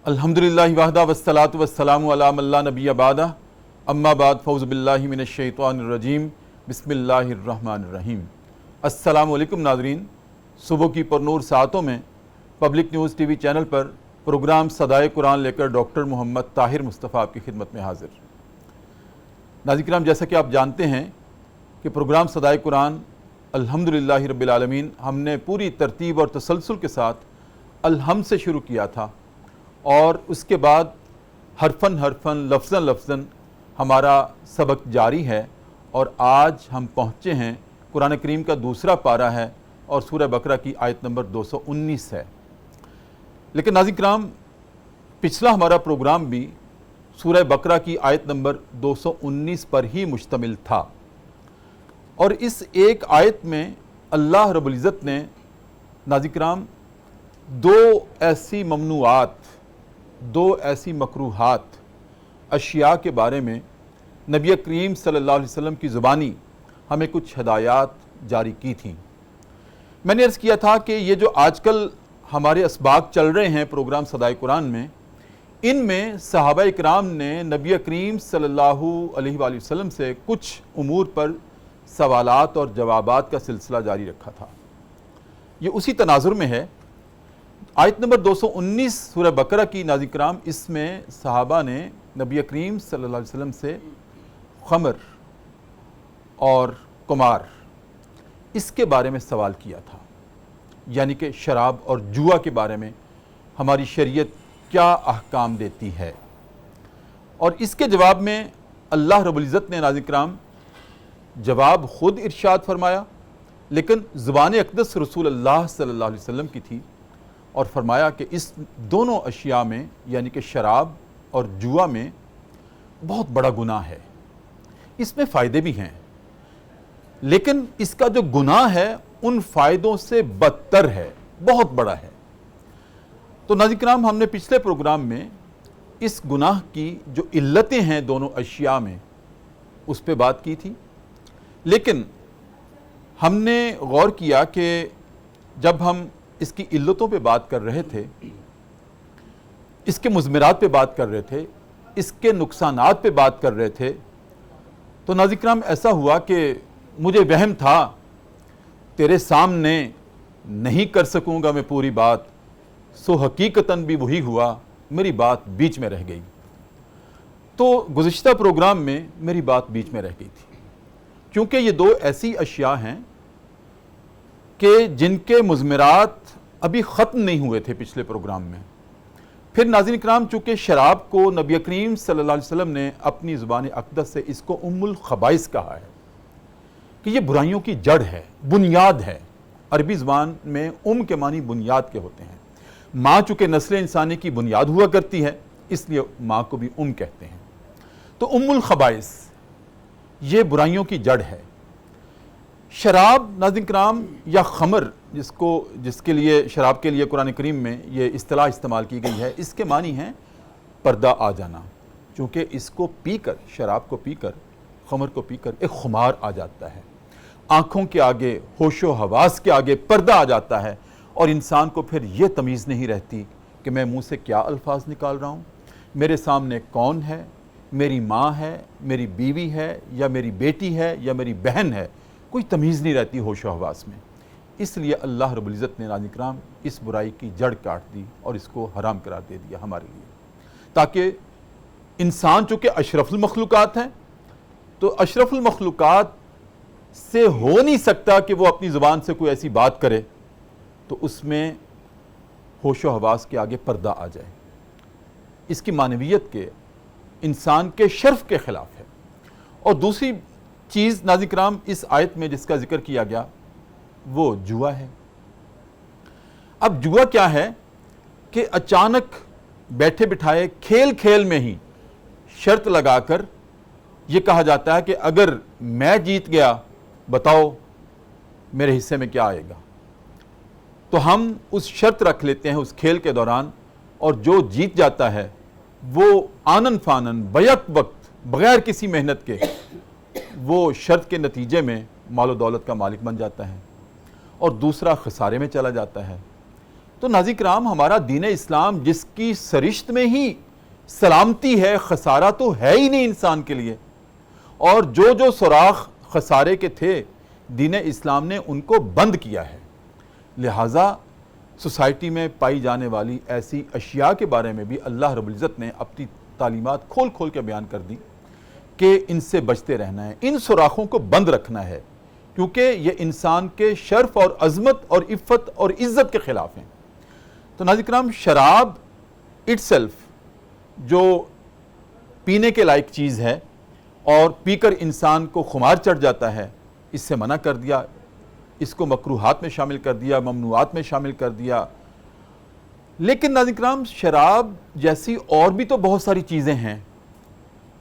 الحمدللہ وحدہ والصلاۃ والسلام علی من لا نبی بعدہ اما بعد فاعوذ باللہ من الشیطان الرجیم بسم اللہ الرحمن الرحیم۔ السلام علیکم ناظرین، صبح کی پرنور ساعتوں میں پبلک نیوز ٹی وی چینل پر پروگرام صدائے قرآن لے کر ڈاکٹر محمد طاہر مصطفیٰ آپ کی خدمت میں حاضر۔ ناظرین کرام، جیسا کہ آپ جانتے ہیں کہ پروگرام صدائے قرآن الحمدللہ رب العالمین ہم نے پوری ترتیب اور تسلسل کے ساتھ الحمد سے شروع کیا تھا، اور اس کے بعد حرفاً لفظاً ہمارا سبق جاری ہے، اور آج ہم پہنچے ہیں قرآن کریم کا دوسرا پارہ ہے اور سورہ بقرہ کی آیت نمبر 219 ہے۔ لیکن ناظرین کرام، پچھلا ہمارا پروگرام بھی سورہ بقرہ کی آیت نمبر 219 پر ہی مشتمل تھا، اور اس ایک آیت میں اللہ رب العزت نے ناظرین کرام دو ایسی ممنوعات، دو ایسی مکروہات اشیاء کے بارے میں نبی کریم صلی اللہ علیہ وسلم کی زبانی ہمیں کچھ ہدایات جاری کی تھیں۔ میں نے عرض کیا تھا کہ یہ جو آج کل ہمارے اسباق چل رہے ہیں پروگرام صدائے قرآن میں، ان میں صحابہ اکرام نے نبی کریم صلی اللہ علیہ وآلہ وسلم سے کچھ امور پر سوالات اور جوابات کا سلسلہ جاری رکھا تھا۔ یہ اسی تناظر میں ہے۔ آیت نمبر 219 سورہ بقرہ کی ناظرین کرام، اس میں صحابہ نے نبی کریم صلی اللہ علیہ وسلم سے خمر اور قمار اس کے بارے میں سوال کیا تھا، یعنی کہ شراب اور جوا کے بارے میں ہماری شریعت کیا احکام دیتی ہے۔ اور اس کے جواب میں اللہ رب العزت نے ناظرین کرام جواب خود ارشاد فرمایا، لیکن زبان اقدس رسول اللہ صلی اللہ علیہ وسلم کی تھی، اور فرمایا کہ اس دونوں اشیاء میں یعنی کہ شراب اور جوا میں بہت بڑا گناہ ہے۔ اس میں فائدے بھی ہیں، لیکن اس کا جو گناہ ہے ان فائدوں سے بدتر ہے، بہت بڑا ہے۔ تو ناظرین کرام، ہم نے پچھلے پروگرام میں اس گناہ کی جو علتیں ہیں دونوں اشیاء میں اس پہ بات کی تھی، لیکن ہم نے غور کیا کہ جب ہم اس کی علتوں پہ بات کر رہے تھے، اس کے مضمرات پہ بات کر رہے تھے، اس کے نقصانات پہ بات کر رہے تھے، تو ناظرین کرام ایسا ہوا کہ مجھے وہم تھا تیرے سامنے نہیں کر سکوں گا میں پوری بات، سو حقیقتاً بھی وہی ہوا، میری بات بیچ میں رہ گئی۔ تو گزشتہ پروگرام میں میری بات بیچ میں رہ گئی تھی، کیونکہ یہ دو ایسی اشیاء ہیں کہ جن کے مضمرات ابھی ختم نہیں ہوئے تھے پچھلے پروگرام میں۔ پھر ناظرین کرام، چونکہ شراب کو نبی کریم صلی اللہ علیہ وسلم نے اپنی زبان اقدس سے اس کو ام الخبائث کہا ہے کہ یہ برائیوں کی جڑ ہے، بنیاد ہے۔ عربی زبان میں ام کے معنی بنیاد کے ہوتے ہیں۔ ماں چونکہ نسل انسانی کی بنیاد ہوا کرتی ہے، اس لیے ماں کو بھی ام کہتے ہیں۔ تو ام الخبائث یہ برائیوں کی جڑ ہے۔ شراب ناظرین کرام یا خمر، جس کے لیے شراب کے لیے قرآن کریم میں یہ اصطلاح استعمال کی گئی ہے، اس کے معنی ہیں پردہ آ جانا، چونکہ اس کو پی کر، شراب کو پی کر، خمر کو پی کر ایک خمار آ جاتا ہے، آنکھوں کے آگے، ہوش و حواس کے آگے پردہ آ جاتا ہے، اور انسان کو پھر یہ تمیز نہیں رہتی کہ میں منہ سے کیا الفاظ نکال رہا ہوں، میرے سامنے کون ہے، میری ماں ہے، میری بیوی ہے، یا میری بیٹی ہے، یا میری بہن ہے، کوئی تمیز نہیں رہتی ہوش و حواس میں۔ اس لیے اللہ رب العزت نے ناظرین کرام اس برائی کی جڑ کاٹ دی اور اس کو حرام قرار دے دیا ہمارے لیے، تاکہ انسان چونکہ اشرف المخلوقات ہیں، تو اشرف المخلوقات سے ہو نہیں سکتا کہ وہ اپنی زبان سے کوئی ایسی بات کرے تو اس میں ہوش و حواس کے آگے پردہ آ جائے۔ اس کی معنویت کے، انسان کے شرف کے خلاف ہے۔ اور دوسری چیز ناظرین کرام اس آیت میں جس کا ذکر کیا گیا وہ جوا ہے۔ اب جوا کیا ہے کہ اچانک بیٹھے بٹھائے کھیل میں ہی شرط لگا کر یہ کہا جاتا ہے کہ اگر میں جیت گیا بتاؤ میرے حصے میں کیا آئے گا، تو ہم اس شرط رکھ لیتے ہیں اس کھیل کے دوران، اور جو جیت جاتا ہے وہ آنن فانن بیک وقت بغیر کسی محنت کے وہ شرط کے نتیجے میں مال و دولت کا مالک بن جاتا ہے، اور دوسرا خسارے میں چلا جاتا ہے۔ تو ناظرین کرام ہمارا دین اسلام جس کی سرشت میں ہی سلامتی ہے، خسارہ تو ہے ہی نہیں انسان کے لیے، اور جو سوراخ خسارے کے تھے دین اسلام نے ان کو بند کیا ہے۔ لہٰذا سوسائٹی میں پائی جانے والی ایسی اشیاء کے بارے میں بھی اللہ رب العزت نے اپنی تعلیمات کھول کھول کے بیان کر دی کہ ان سے بچتے رہنا ہے، ان سوراخوں کو بند رکھنا ہے، کیونکہ یہ انسان کے شرف اور عظمت اور عفت اور عزت کے خلاف ہیں۔ تو ناظرین کرام، شراب اٹ سیلف جو پینے کے لائق چیز ہے اور پی کر انسان کو خمار چڑھ جاتا ہے، اس سے منع کر دیا، اس کو مکروہات میں شامل کر دیا، ممنوعات میں شامل کر دیا۔ لیکن ناظرین کرام، شراب جیسی اور بھی تو بہت ساری چیزیں ہیں۔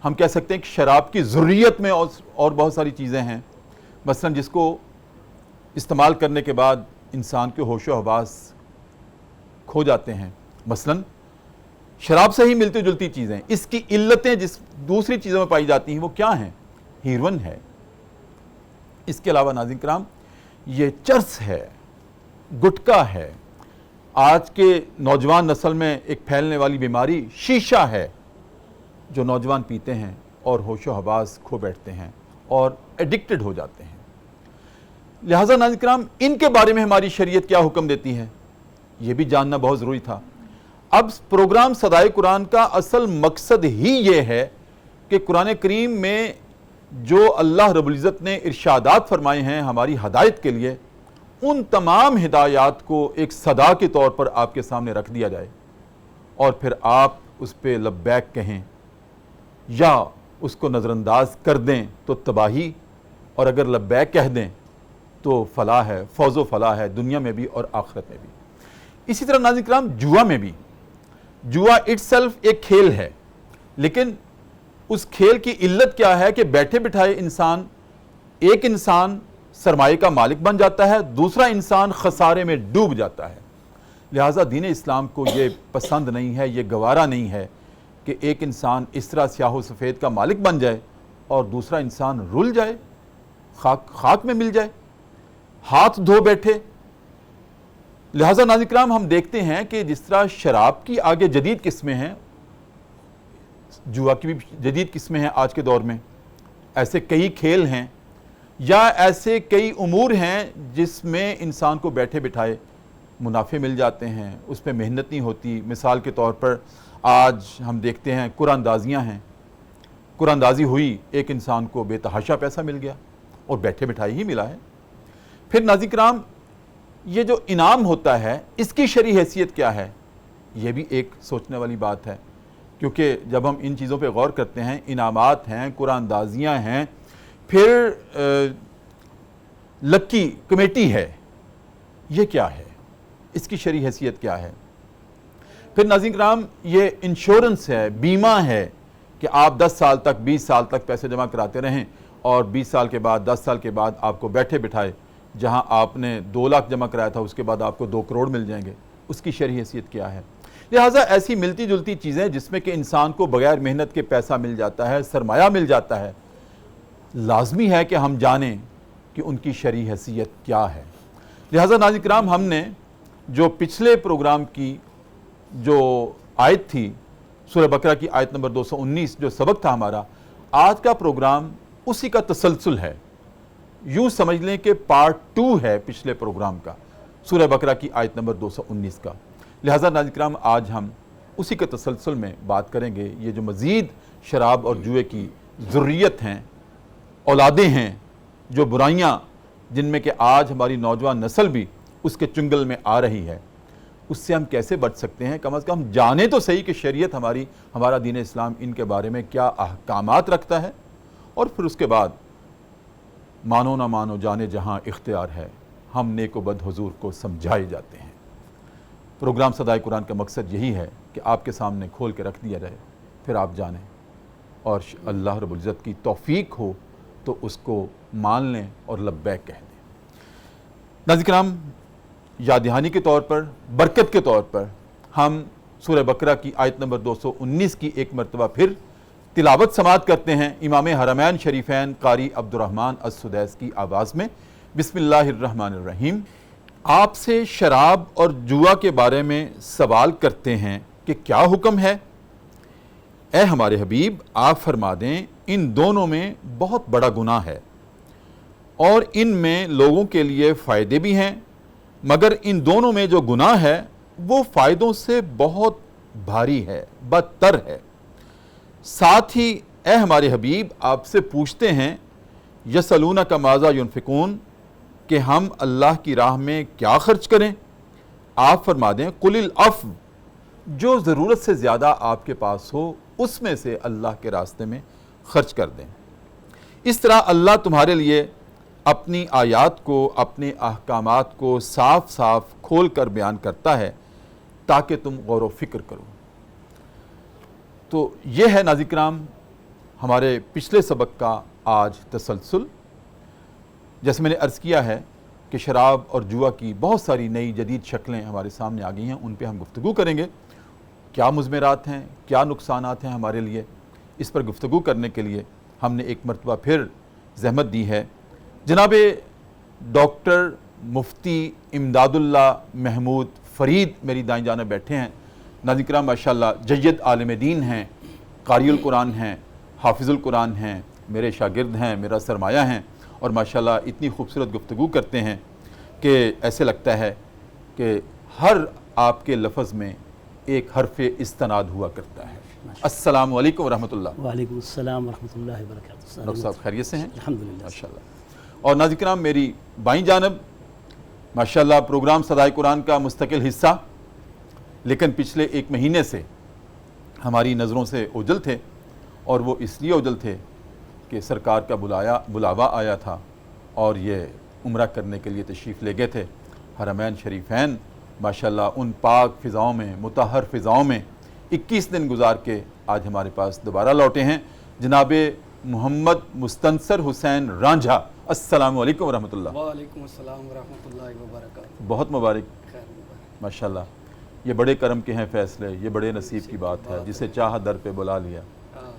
ہم کہہ سکتے ہیں کہ شراب کی ضروریت میں اور بہت ساری چیزیں ہیں، مثلا جس کو استعمال کرنے کے بعد انسان کے ہوش و حواس کھو جاتے ہیں۔ مثلا شراب سے ہی ملتی جلتی چیزیں، اس کی علتیں جس دوسری چیزوں میں پائی جاتی ہیں وہ کیا ہیں؟ ہیروئن ہے، اس کے علاوہ ناظرین کرام یہ چرس ہے، گٹکا ہے، آج کے نوجوان نسل میں ایک پھیلنے والی بیماری شیشہ ہے، جو نوجوان پیتے ہیں اور ہوش و حواس کھو بیٹھتے ہیں اور ایڈکٹڈ ہو جاتے ہیں۔ لہٰذا ناظرین کرام، ان کے بارے میں ہماری شریعت کیا حکم دیتی ہے، یہ بھی جاننا بہت ضروری تھا۔ اب پروگرام صدائے قرآن کا اصل مقصد ہی یہ ہے کہ قرآن کریم میں جو اللہ رب العزت نے ارشادات فرمائے ہیں ہماری ہدایت کے لیے، ان تمام ہدایات کو ایک صدا کے طور پر آپ کے سامنے رکھ دیا جائے، اور پھر آپ اس پہ لبیک کہیں یا اس کو نظر انداز کر دیں تو تباہی، اور اگر لبیک کہہ دیں تو فلاح ہے، فوز و فلاح ہے، دنیا میں بھی اور آخرت میں بھی۔ اسی طرح ناظرین کرام، جوا میں بھی، جوا اٹ سیلف ایک کھیل ہے، لیکن اس کھیل کی علت کیا ہے کہ بیٹھے بٹھائے ایک انسان سرمایہ کا مالک بن جاتا ہے، دوسرا انسان خسارے میں ڈوب جاتا ہے۔ لہٰذا دین اسلام کو یہ پسند نہیں ہے، یہ گوارا نہیں ہے کہ ایک انسان اس طرح سیاہ و سفید کا مالک بن جائے اور دوسرا انسان رل جائے، خاک میں مل جائے، ہاتھ دھو بیٹھے۔ لہٰذا ناظرین کرام، ہم دیکھتے ہیں کہ جس طرح شراب کی آگے جدید قسمیں ہیں، جوا کی بھی جدید قسمیں ہیں آج کے دور میں، ایسے کئی کھیل ہیں یا ایسے کئی امور ہیں جس میں انسان کو بیٹھے بٹھائے منافع مل جاتے ہیں، اس پہ محنت نہیں ہوتی۔ مثال کے طور پر آج ہم دیکھتے ہیں قرآن اندازیاں ہیں، قرآن اندازی ہوئی، ایک انسان کو بے تحاشا پیسہ مل گیا اور بیٹھے بٹھائے ہی ملا ہے۔ پھر ناظرین کرام، یہ جو انعام ہوتا ہے اس کی شرعی حیثیت کیا ہے، یہ بھی ایک سوچنے والی بات ہے، کیونکہ جب ہم ان چیزوں پہ غور کرتے ہیں، انعامات ہیں، قرآن اندازیاں ہیں، پھر لکی کمیٹی ہے، یہ کیا ہے، اس کی شرعی حیثیت کیا ہے؟ پھر ناظرین کرام، یہ انشورنس ہے، بیمہ ہے کہ آپ 10 سال تک 20 سال تک پیسے جمع کراتے رہیں اور 20 سال کے بعد 10 سال کے بعد آپ کو بیٹھے بٹھائے جہاں آپ نے 2 لاکھ جمع کرایا تھا اس کے بعد آپ کو 2 کروڑ مل جائیں گے، اس کی شرعی حیثیت کیا ہے؟ لہٰذا ایسی ملتی جلتی چیزیں جس میں کہ انسان کو بغیر محنت کے پیسہ مل جاتا ہے، سرمایہ مل جاتا ہے، لازمی ہے کہ ہم جانیں کہ ان کی شرعی حیثیت کیا ہے۔ لہٰذا ناظرین کرام، ہم نے جو پچھلے پروگرام کی جو آیت تھی، سورہ بقرہ کی آیت نمبر 219 جو سبق تھا ہمارا، آج کا پروگرام اسی کا تسلسل ہے، یوں سمجھ لیں کہ پارٹ 2 ہے پچھلے پروگرام کا، سورہ بقرہ کی آیت نمبر 219 کا۔ لہٰذا ناظرین کرام، آج ہم اسی کے تسلسل میں بات کریں گے۔ یہ جو مزید شراب اور جوئے کی ذریت ہیں، اولادیں ہیں، جو برائیاں جن میں کہ آج ہماری نوجوان نسل بھی اس کے چنگل میں آ رہی ہے، اس سے ہم کیسے بچ سکتے ہیں؟ کم از کم جانیں تو صحیح کہ شریعت ہمارا دین اسلام ان کے بارے میں کیا احکامات رکھتا ہے، اور پھر اس کے بعد مانو نہ مانو جانے جہاں اختیار ہے، ہم نیک و بد حضور کو سمجھائے جاتے ہیں۔ پروگرام صدائے قرآن کا مقصد یہی ہے کہ آپ کے سامنے کھول کے رکھ دیا جائے، پھر آپ جانیں، اور اللہ رب العزت کی توفیق ہو تو اس کو مان لیں اور لبیک کہہ دیں۔ ناظرین کرام، یاد دہانی کے طور پر، برکت کے طور پر، ہم سورہ بقرہ کی آیت نمبر 219 کی ایک مرتبہ پھر تلاوت سماعت کرتے ہیں امام حرمین شریفین قاری عبدالرحمن السدیس کی آواز میں۔ بسم اللہ الرحمن الرحیم۔ آپ سے شراب اور جوا کے بارے میں سوال کرتے ہیں کہ کیا حکم ہے؟ اے ہمارے حبیب آپ فرما دیں ان دونوں میں بہت بڑا گناہ ہے اور ان میں لوگوں کے لیے فائدے بھی ہیں، مگر ان دونوں میں جو گناہ ہے وہ فائدوں سے بہت بھاری ہے، بدتر ہے۔ ساتھ ہی اے ہمارے حبیب آپ سے پوچھتے ہیں یسألونک ماذا ینفقون کہ ہم اللہ کی راہ میں کیا خرچ کریں؟ آپ فرما دیں قل العفو، جو ضرورت سے زیادہ آپ کے پاس ہو اس میں سے اللہ کے راستے میں خرچ کر دیں۔ اس طرح اللہ تمہارے لیے اپنی آیات کو، اپنے احکامات کو صاف صاف کھول کر بیان کرتا ہے تاکہ تم غور و فکر کرو۔ تو یہ ہے ناظرین کرام ہمارے پچھلے سبق کا آج تسلسل۔ جیسے میں نے عرض کیا ہے کہ شراب اور جوا کی بہت ساری نئی جدید شکلیں ہمارے سامنے آ گئی ہیں، ان پہ ہم گفتگو کریں گے۔ کیا مضمرات ہیں، کیا نقصانات ہیں ہمارے لیے، اس پر گفتگو کرنے کے لیے ہم نے ایک مرتبہ پھر زحمت دی ہے۔ جناب ڈاکٹر مفتی امداد اللہ محمود فرید میری دائیں جانب بیٹھے ہیں۔ ناظرین کرام ماشاءاللہ جید عالم دین ہیں، قاری القرآن ہیں، حافظ القرآن ہیں، میرے شاگرد ہیں، میرا سرمایہ ہیں، اور ماشاءاللہ اتنی خوبصورت گفتگو کرتے ہیں کہ ایسے لگتا ہے کہ ہر آپ کے لفظ میں ایک حرف استناد ہوا کرتا ہے۔ السلام علیکم ورحمۃ اللہ۔ وعلیکم السلام ورحمۃ اللہ وبرکاتہ۔ ڈاکٹر صاحب خیریت سے ہیں؟ الحمدللہ ماشاءاللہ۔ اور ناظرین کرام میری بائیں جانب ماشاءاللہ پروگرام صدائے قرآن کا مستقل حصہ، لیکن پچھلے ایک مہینے سے ہماری نظروں سے اوجھل تھے، اور وہ اس لیے اوجھل تھے کہ سرکار کا بلاوا آیا تھا اور یہ عمرہ کرنے کے لیے تشریف لے گئے تھے حرمین شریفین۔ ماشاءاللہ ان پاک فضاؤں میں، مطہر فضاؤں میں 21 دن گزار کے آج ہمارے پاس دوبارہ لوٹے ہیں جناب محمد مستنصر حسین رانجھا۔ السلام علیکم ورحمۃ اللہ۔ وعلیکم السلام ورحمۃ اللہ وبرکاتہ۔ بہت مبارک، خیر مبارک۔ ماشاءاللہ یہ بڑے کرم کے ہیں فیصلے، یہ بڑے نصیب کی بات ہے، جسے چاہا در پہ بلا لیا،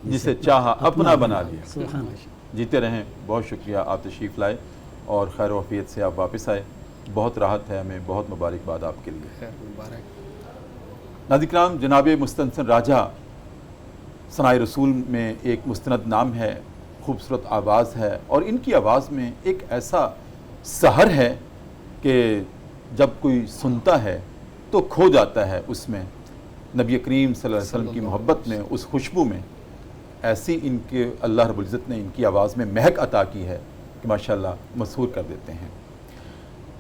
جسے چاہا اپنا بنا لیا۔ سبحان اللہ۔ جیتے رہیں، بہت شکریہ آپ تشریف لائے اور خیر و عافیت سے آپ واپس آئے، بہت راحت ہے ہمیں، بہت مبارکباد آپ کے لیے۔ خیر مبارک۔ ناظرین کرام جناب مستنصر راجہ ثنائے رسول میں ایک مستند نام ہے، خوبصورت آواز ہے، اور ان کی آواز میں ایک ایسا سحر ہے کہ جب کوئی سنتا ہے تو کھو جاتا ہے اس میں، نبی کریم صلی اللہ علیہ وسلم کی محبت میں، اس خوشبو میں۔ ایسی ان کے اللہ رب العزت نے ان کی آواز میں مہک عطا کی ہے کہ ماشاءاللہ مسحور کر دیتے ہیں۔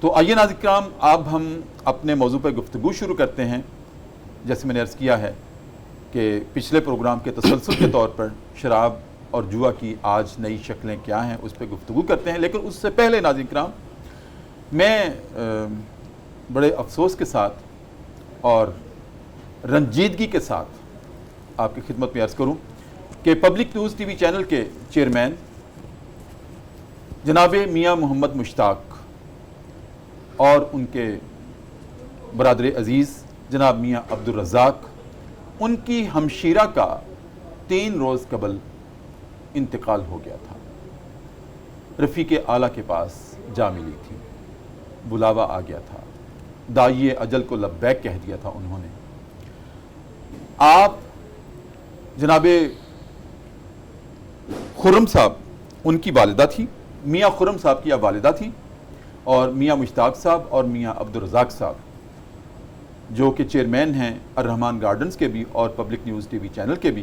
تو آئیے ناظرین کرام اب ہم اپنے موضوع پر گفتگو شروع کرتے ہیں۔ جیسے میں نے عرض کیا ہے کہ پچھلے پروگرام کے تسلسل کے طور پر شراب اور جوا کی آج نئی شکلیں کیا ہیں اس پہ گفتگو کرتے ہیں، لیکن اس سے پہلے ناظرین کرام میں بڑے افسوس کے ساتھ اور رنجیدگی کے ساتھ آپ کی خدمت میں عرض کروں کہ پبلک نیوز ٹی وی چینل کے چیئرمین جناب میاں محمد مشتاق اور ان کے برادر عزیز جناب میاں عبد الرزاق، ان کی ہمشیرہ کا 3 روز قبل انتقال ہو گیا تھا۔ رفیق اعلیٰ کے پاس جا ملی تھی، بلاوا آ گیا تھا، داعی اجل کو لبیک کہہ دیا تھا انہوں نے۔ آپ جناب خرم صاحب ان کی والدہ تھی، میاں خرم صاحب کی والدہ تھی، اور میاں مشتاق صاحب اور میاں عبد الرزاق صاحب جو کہ چیئرمین ہیں الرحمان گارڈنز کے بھی اور پبلک نیوز ٹی وی چینل کے بھی،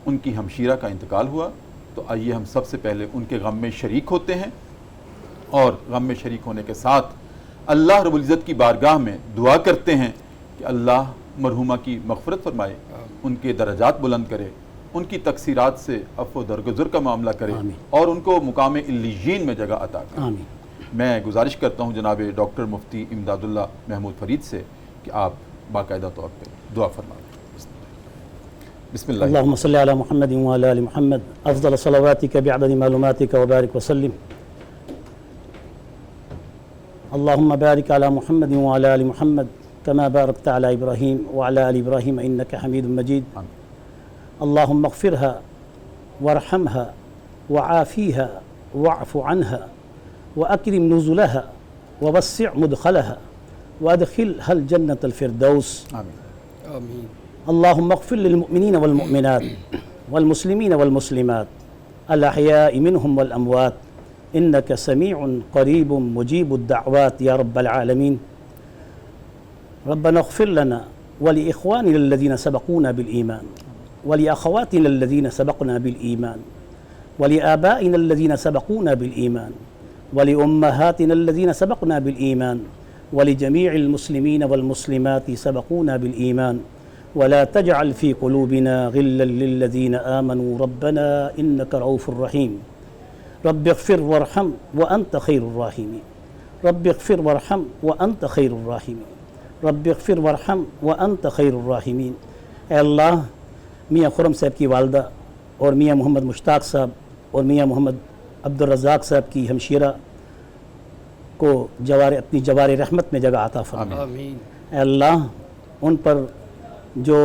ان کی ہمشیرہ کا انتقال ہوا۔ تو آئیے ہم سب سے پہلے ان کے غم میں شریک ہوتے ہیں، اور غم میں شریک ہونے کے ساتھ اللہ رب العزت کی بارگاہ میں دعا کرتے ہیں کہ اللہ مرحومہ کی مغفرت فرمائے، ان کے درجات بلند کرے، ان کی تقصیرات سے عفو و درگزر کا معاملہ کرے، اور ان کو مقام علیین میں جگہ عطا کرے۔ میں گزارش کرتا ہوں جناب ڈاکٹر مفتی امداد اللہ محمود فرید سے کہ آپ باقاعدہ طور پہ دعا فرمائیں۔ بسم اللہ۔ اللهم صل على محمد وعلى آل محمد افضل صلواتك بعدد معلوماتك وبارك وسلم۔ اللهم بارك على محمد وعلى آل محمد كما باركت على إبراهيم وعلى آل إبراهيم إنك حميد مجيد۔ اللهم اغفرها وارحمها وعافيها واعف عنها وأكرم نزلها ووسع مدخلها وادخلها الجنة الفردوس آمین. آمین. اللهم اغفر للمؤمنين والمؤمنات والمسلمين والمسلمات الأحياء منهم والأموات إنك سميع قريب مجيب الدعوات يا رب العالمين. ربنا اغفر لنا ولإخواننا الذين سبقونا بالإيمان ولأخواتنا الذين سبقنا بالإيمان ولآبائنا الذين سبقونا بالإيمان ولأمهاتنا الذين سبقنا بالإيمان ولجميع المسلمين والمسلمات سبقونا بالإيمان ولا تجعل في قلوبنا غلا للذين آمنوا ربنا إنك رؤوف رحيم. رب اغفر وارحم وأنت خير الراحمين. رب اغفر وارحم وأنت خير الراحمين. رب اغفر وارحم وأنت خير الراحمين. اے اللہ میاں خرم صاحب کی والدہ اور میاں محمد مشتاق صاحب اور میاں محمد عبد الرزاق صاحب کی ہمشیرہ کو اپنی جوار رحمت میں جگہ عطا فرما. آمین. اے اللہ ان پر جو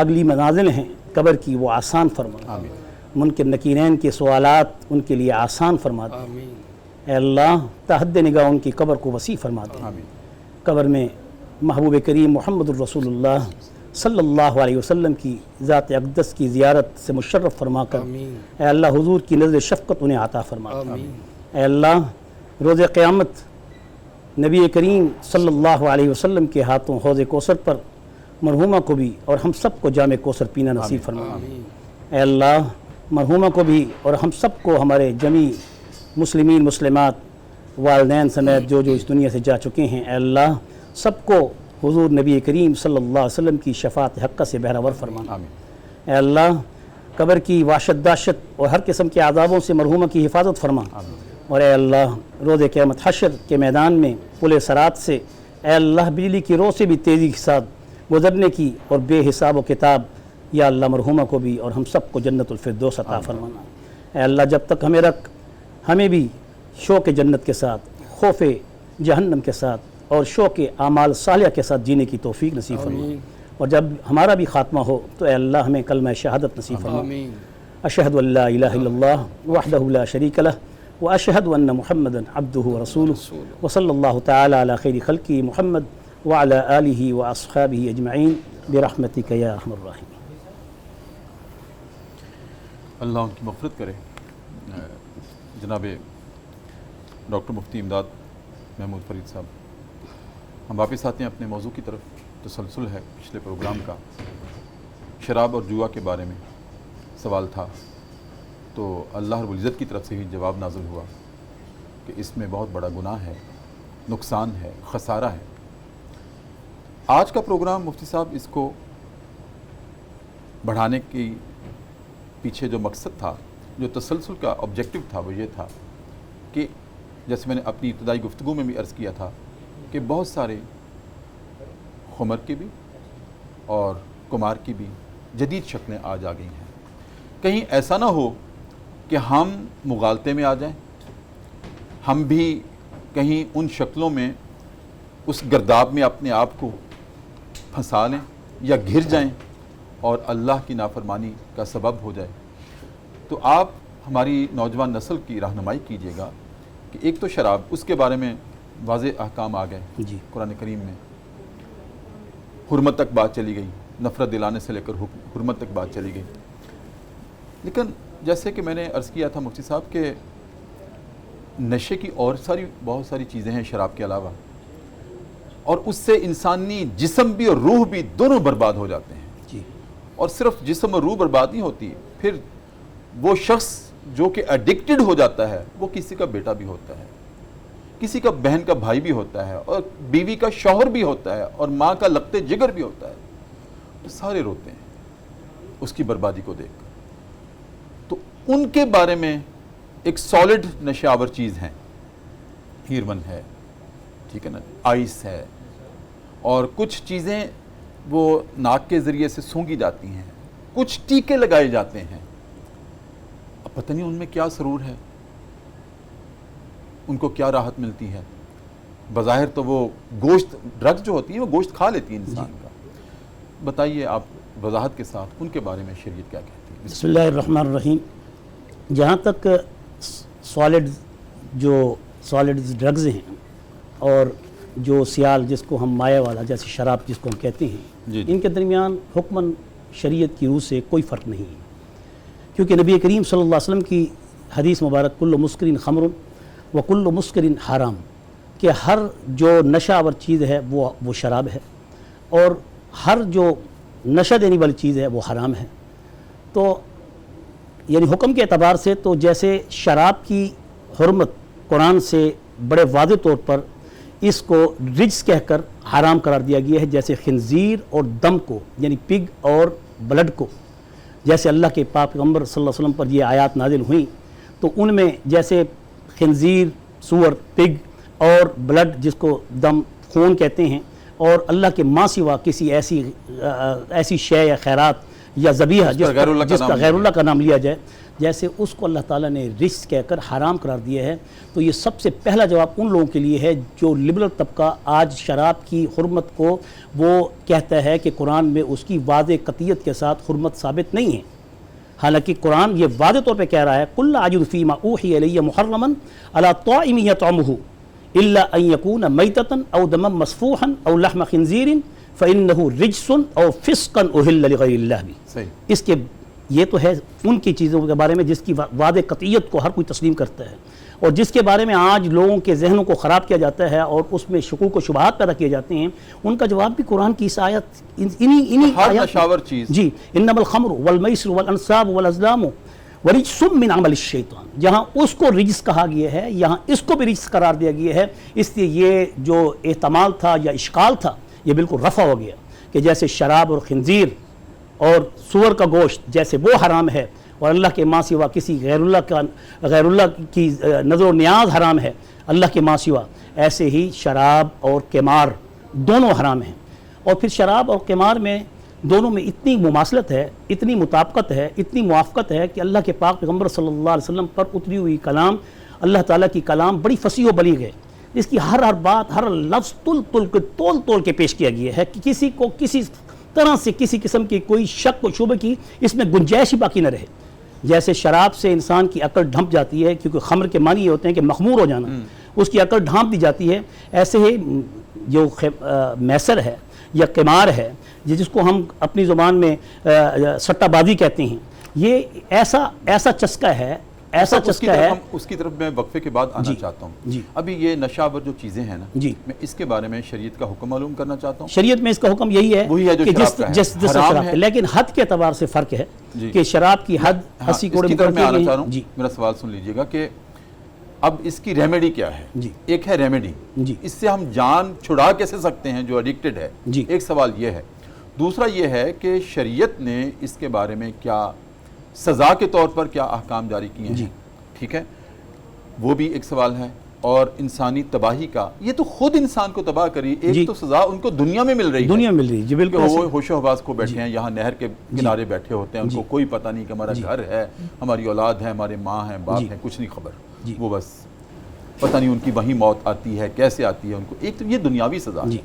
اگلی منازل ہیں قبر کی وہ آسان فرما. آمین. منکر نکیرین کے سوالات ان کے لیے آسان فرما دے. آمین. اے اللہ تحد نگاہ ان کی قبر کو وسیع فرما دے. آمین. قبر میں محبوب کریم محمد الرسول اللہ صلی اللہ علیہ وسلم کی ذات اقدس کی زیارت سے مشرف فرما کر آمین. اے اللہ حضور کی نظر شفقت انہیں عطا فرما دے. آمین. اے اللہ روز قیامت نبی کریم صلی اللہ علیہ وسلم کے ہاتھوں حوض کوثر پر مرحومہ کو بھی اور ہم سب کو جام کوثر پینا نصیب فرما. آمین. اے اللہ مرحومہ کو بھی اور ہم سب کو ہمارے جمی مسلمین مسلمات والدین سمیت جو اس دنیا سے جا چکے ہیں اے اللہ سب کو حضور نبی کریم صلی اللہ علیہ وسلم کی شفاعت حقہ سے بہرور فرمانا. آمین. اے اللہ قبر کی وحشت داشت اور ہر قسم کے عذابوں سے مرحومہ کی حفاظت فرما. اور اے اللہ روز قیامت حشر کے میدان میں پل صراط سے اے اللہ بجلی کی رو سے بھی تیزی کے ساتھ گزرنے کی اور بے حساب و کتاب یا اللہ مرحومہ کو بھی اور ہم سب کو جنت الفردوس عطا فرمانا. اے اللہ جب تک ہمیں رکھ ہمیں بھی شوق جنت کے ساتھ خوف جہنم کے ساتھ اور شوق اعمال صالحہ کے ساتھ جینے کی توفیق نصیب فرما. آمین. اور جب ہمارا بھی خاتمہ ہو تو اے اللہ ہمیں کلمہ شہادت نصیب فرما. آمین. اشہد ان لا الہ الا اللہ وحدہ لا شریک لہ واشہد ان محمدا عبدہ ورسولہ وصلی اللہ تعالی علی خیر خلقہ محمد وعلی آلہ واصحابہ اجمعین برحمتک یا ارحم الراحمین. اللہ ان کی مغفرت کرے. جناب ڈاکٹر مفتی امداد محمود فرید صاحب، ہم واپس آتے ہیں اپنے موضوع کی طرف. تسلسل ہے پچھلے پروگرام کا. شراب اور جوا کے بارے میں سوال تھا تو اللہ رب العزت کی طرف سے ہی جواب نازل ہوا کہ اس میں بہت بڑا گناہ ہے، نقصان ہے، خسارہ ہے. آج کا پروگرام مفتی صاحب اس کو بڑھانے کی پیچھے جو مقصد تھا، جو تسلسل کا آبجیکٹو تھا وہ یہ تھا کہ جیسے میں نے اپنی ابتدائی گفتگو میں بھی عرض کیا تھا کہ بہت سارے خمر کی بھی اور کمار کی بھی جدید شکلیں آج آ گئی ہیں. کہیں ایسا نہ ہو کہ ہم مغالطے میں آ جائیں، ہم بھی کہیں ان شکلوں میں اس گرداب میں اپنے آپ کو پھنسا لیں یا گر جائیں اور اللہ کی نافرمانی کا سبب ہو جائے. تو آپ ہماری نوجوان نسل کی رہنمائی کیجیے گا کہ ایک تو شراب، اس کے بارے میں واضح احکام آ گئے جی قرآن کریم میں. حرمت تک بات چلی گئی، نفرت دلانے سے لے کر حرمت تک بات چلی گئی. لیکن جیسے کہ میں نے عرض کیا تھا مفتی صاحب کہ نشے کی اور بہت ساری چیزیں ہیں شراب کے علاوہ، اور اس سے انسانی جسم بھی اور روح بھی دونوں برباد ہو جاتے ہیں. جی اور صرف جسم اور روح برباد نہیں ہوتی، پھر وہ شخص جو کہ ایڈکٹڈ ہو جاتا ہے وہ کسی کا بیٹا بھی ہوتا ہے، کسی کا بہن کا بھائی بھی ہوتا ہے، اور بیوی کا شوہر بھی ہوتا ہے، اور ماں کا لقتے جگر بھی ہوتا ہے. تو سارے روتے ہیں اس کی بربادی کو دیکھ کر. تو ان کے بارے میں ایک سالڈ نشہ آور چیز ہیں، ہیروئن ہے، ٹھیک ہے نا، آئس ہے، اور کچھ چیزیں وہ ناک کے ذریعے سے سونگی جاتی ہیں، کچھ ٹیکے لگائے جاتے ہیں. اب پتہ نہیں ان میں کیا سرور ہے، ان کو کیا راحت ملتی ہے. بظاہر تو وہ گوشت، ڈرگز جو ہوتی ہیں وہ گوشت کھا لیتی ہیں انسان کا. بتائیے آپ وضاحت کے ساتھ ان کے بارے میں شریعت کیا کہتی ہے. بسم اللہ الرحمن الرحیم. جہاں تک سالڈ ڈرگز ہیں اور جو سیال جس کو ہم مائع والا جیسے شراب جس کو ہم کہتے ہیں، جی ان کے درمیان حکماً شریعت کی روح سے کوئی فرق نہیں ہے، کیونکہ نبی کریم صلی اللہ علیہ وسلم کی حدیث مبارک کل مسکرین خمر و کل مسکرین حرام، کہ ہر جو نشہ آور چیز ہے وہ شراب ہے، اور ہر جو نشہ دینے والی چیز ہے وہ حرام ہے۔ تو یعنی حکم کے اعتبار سے تو جیسے شراب کی حرمت قرآن سے بڑے واضح طور پر اس کو رجس کہہ کر حرام قرار دیا گیا ہے، جیسے خنزیر اور دم کو یعنی پگ اور بلڈ کو، جیسے اللہ کے پاک پیغمبر صلی اللہ علیہ وسلم پر یہ آیات نازل ہوئیں تو ان میں جیسے خنزیر، سور، پگ اور بلڈ جس کو دم خون کہتے ہیں، اور اللہ کے ماں سوا کسی ایسی شے یا خیرات یا ذبیحہ جس کا غیر اللہ کا نام لیا جائے، جیسے اس کو اللہ تعالیٰ نے رجس کہہ کر حرام قرار دیا ہے۔ تو یہ سب سے پہلا جواب ان لوگوں کے لیے ہے جو لبرل طبقہ آج شراب کی حرمت کو وہ کہتا ہے کہ قرآن میں اس کی واضح قطعیت کے ساتھ حرمت ثابت نہیں ہے، حالانکہ قرآن یہ واضح طور پہ کہہ رہا ہے قُلْ لَا أَجِدُ فِي مَا أُوحِيَ إِلَيَّ مُحَرَّمًا عَلَىٰ طَاعِمٍ يَطْعَمُهُ إِلَّا أَن يَكُونَ مَيْتَةً أَوْ دَمًا مَسْفُوحًا أَوْ لَحْمَ خِنزِيرٍ فَإِنَّهُ رِجْسٌ أَوْ فِسْقًا أُحِلَّ لِغَيْرِ اللَّهِ بِهِ۔ اس کے یہ تو ہے ان کی چیزوں کے بارے میں جس کی واضح قطعیت کو ہر کوئی تسلیم کرتا ہے، اور جس کے بارے میں آج لوگوں کے ذہنوں کو خراب کیا جاتا ہے اور اس میں شکوک و شبہات پیدا کیے جاتے ہیں، ان کا جواب بھی قرآن کی اس آیت انہی نشاور چیز جی انما الخمر والمیسر والانصاب والازلام ورجس من عمل الشیطان، جہاں اس کو رجس کہا گیا ہے یہاں اس کو بھی رجس قرار دیا گیا ہے۔ اس لیے یہ جو احتمال تھا یا اشکال تھا یہ بالکل رفع ہو گیا کہ جیسے شراب اور خنزیر اور سور کا گوشت جیسے وہ حرام ہے اور اللہ کے ماں سوا کسی غیر اللہ کی نظر و نیاز حرام ہے اللہ کے ماں سوا، ایسے ہی شراب اور قمار دونوں حرام ہیں۔ اور پھر شراب اور قمار میں دونوں میں اتنی مماثلت ہے، اتنی مطابقت ہے، اتنی موافقت ہے کہ اللہ کے پاک پیغمبر صلی اللہ علیہ وسلم پر اتری ہوئی کلام، اللہ تعالیٰ کی کلام بڑی فصیح و بلیغ ہے، اس کی ہر بات، ہر لفظ تول کے پیش کیا گیا ہے کہ کسی کو کسی طرح سے کسی قسم کی کوئی شک و شبہ کی اس میں گنجائش ہی باقی نہ رہے۔ جیسے شراب سے انسان کی عقل ڈھنپ جاتی ہے، کیونکہ خمر کے معنی یہ ہوتے ہیں کہ مخمور ہو جانا، اس کی عقل ڈھانپ دی جاتی ہے، ایسے ہی جو میسر ہے یا قمار ہے جس کو ہم اپنی زبان میں سٹہ بازی کہتے ہیں، یہ ایسا چسکا ہے، ایسا چسکا ہے۔ اس کی طرف میں وقفے کے بعد آنا چاہتا ہوں۔ ابھی یہ نشہ آور جو چیزیں ہیں نا، میں اس کے بارے میں شریعت کا حکم معلوم کرنا چاہتا ہوں۔ شریعت میں اس کا حکم یہی ہے کہ جس شراب ہے، لیکن حد کے اعتبار سے فرق ہے کہ شراب کی حد 80 کوڑے مقدار۔ میرا سوال سن لیجئے گا کہ اب اس کی ریمیڈی کیا ہے؟ ایک ہے ریمیڈی، اس سے ہم جان چھڑا کیسے سکتے ہیں جو ایڈکٹڈ ہے، ایک سوال یہ ہے۔ دوسرا یہ ہے کہ شریعت نے اس کے بارے میں کیا سزا کے طور پر کیا احکام جاری کیے ہیں، ٹھیک ہے، وہ بھی ایک سوال ہے۔ اور انسانی تباہی کا، یہ تو خود انسان کو تباہ کری، ایک تو سزا ان کو دنیا میں مل رہی ہے، دنیا میں مل رہی ہے، بالکل وہ ہوش و حواس کو بیٹھے ہیں یہاں نہر کے کنارے بیٹھے ہوتے ہیں، ان کو کوئی پتہ نہیں کہ ہمارا گھر ہے، ہماری اولاد ہے، ہمارے ماں ہیں، باپ ہیں، کچھ نہیں خبر، وہ بس پتہ نہیں ان کی وہیں موت آتی ہے، کیسے آتی ہے ان کو۔ ایک تو یہ دنیاوی سزا ہے،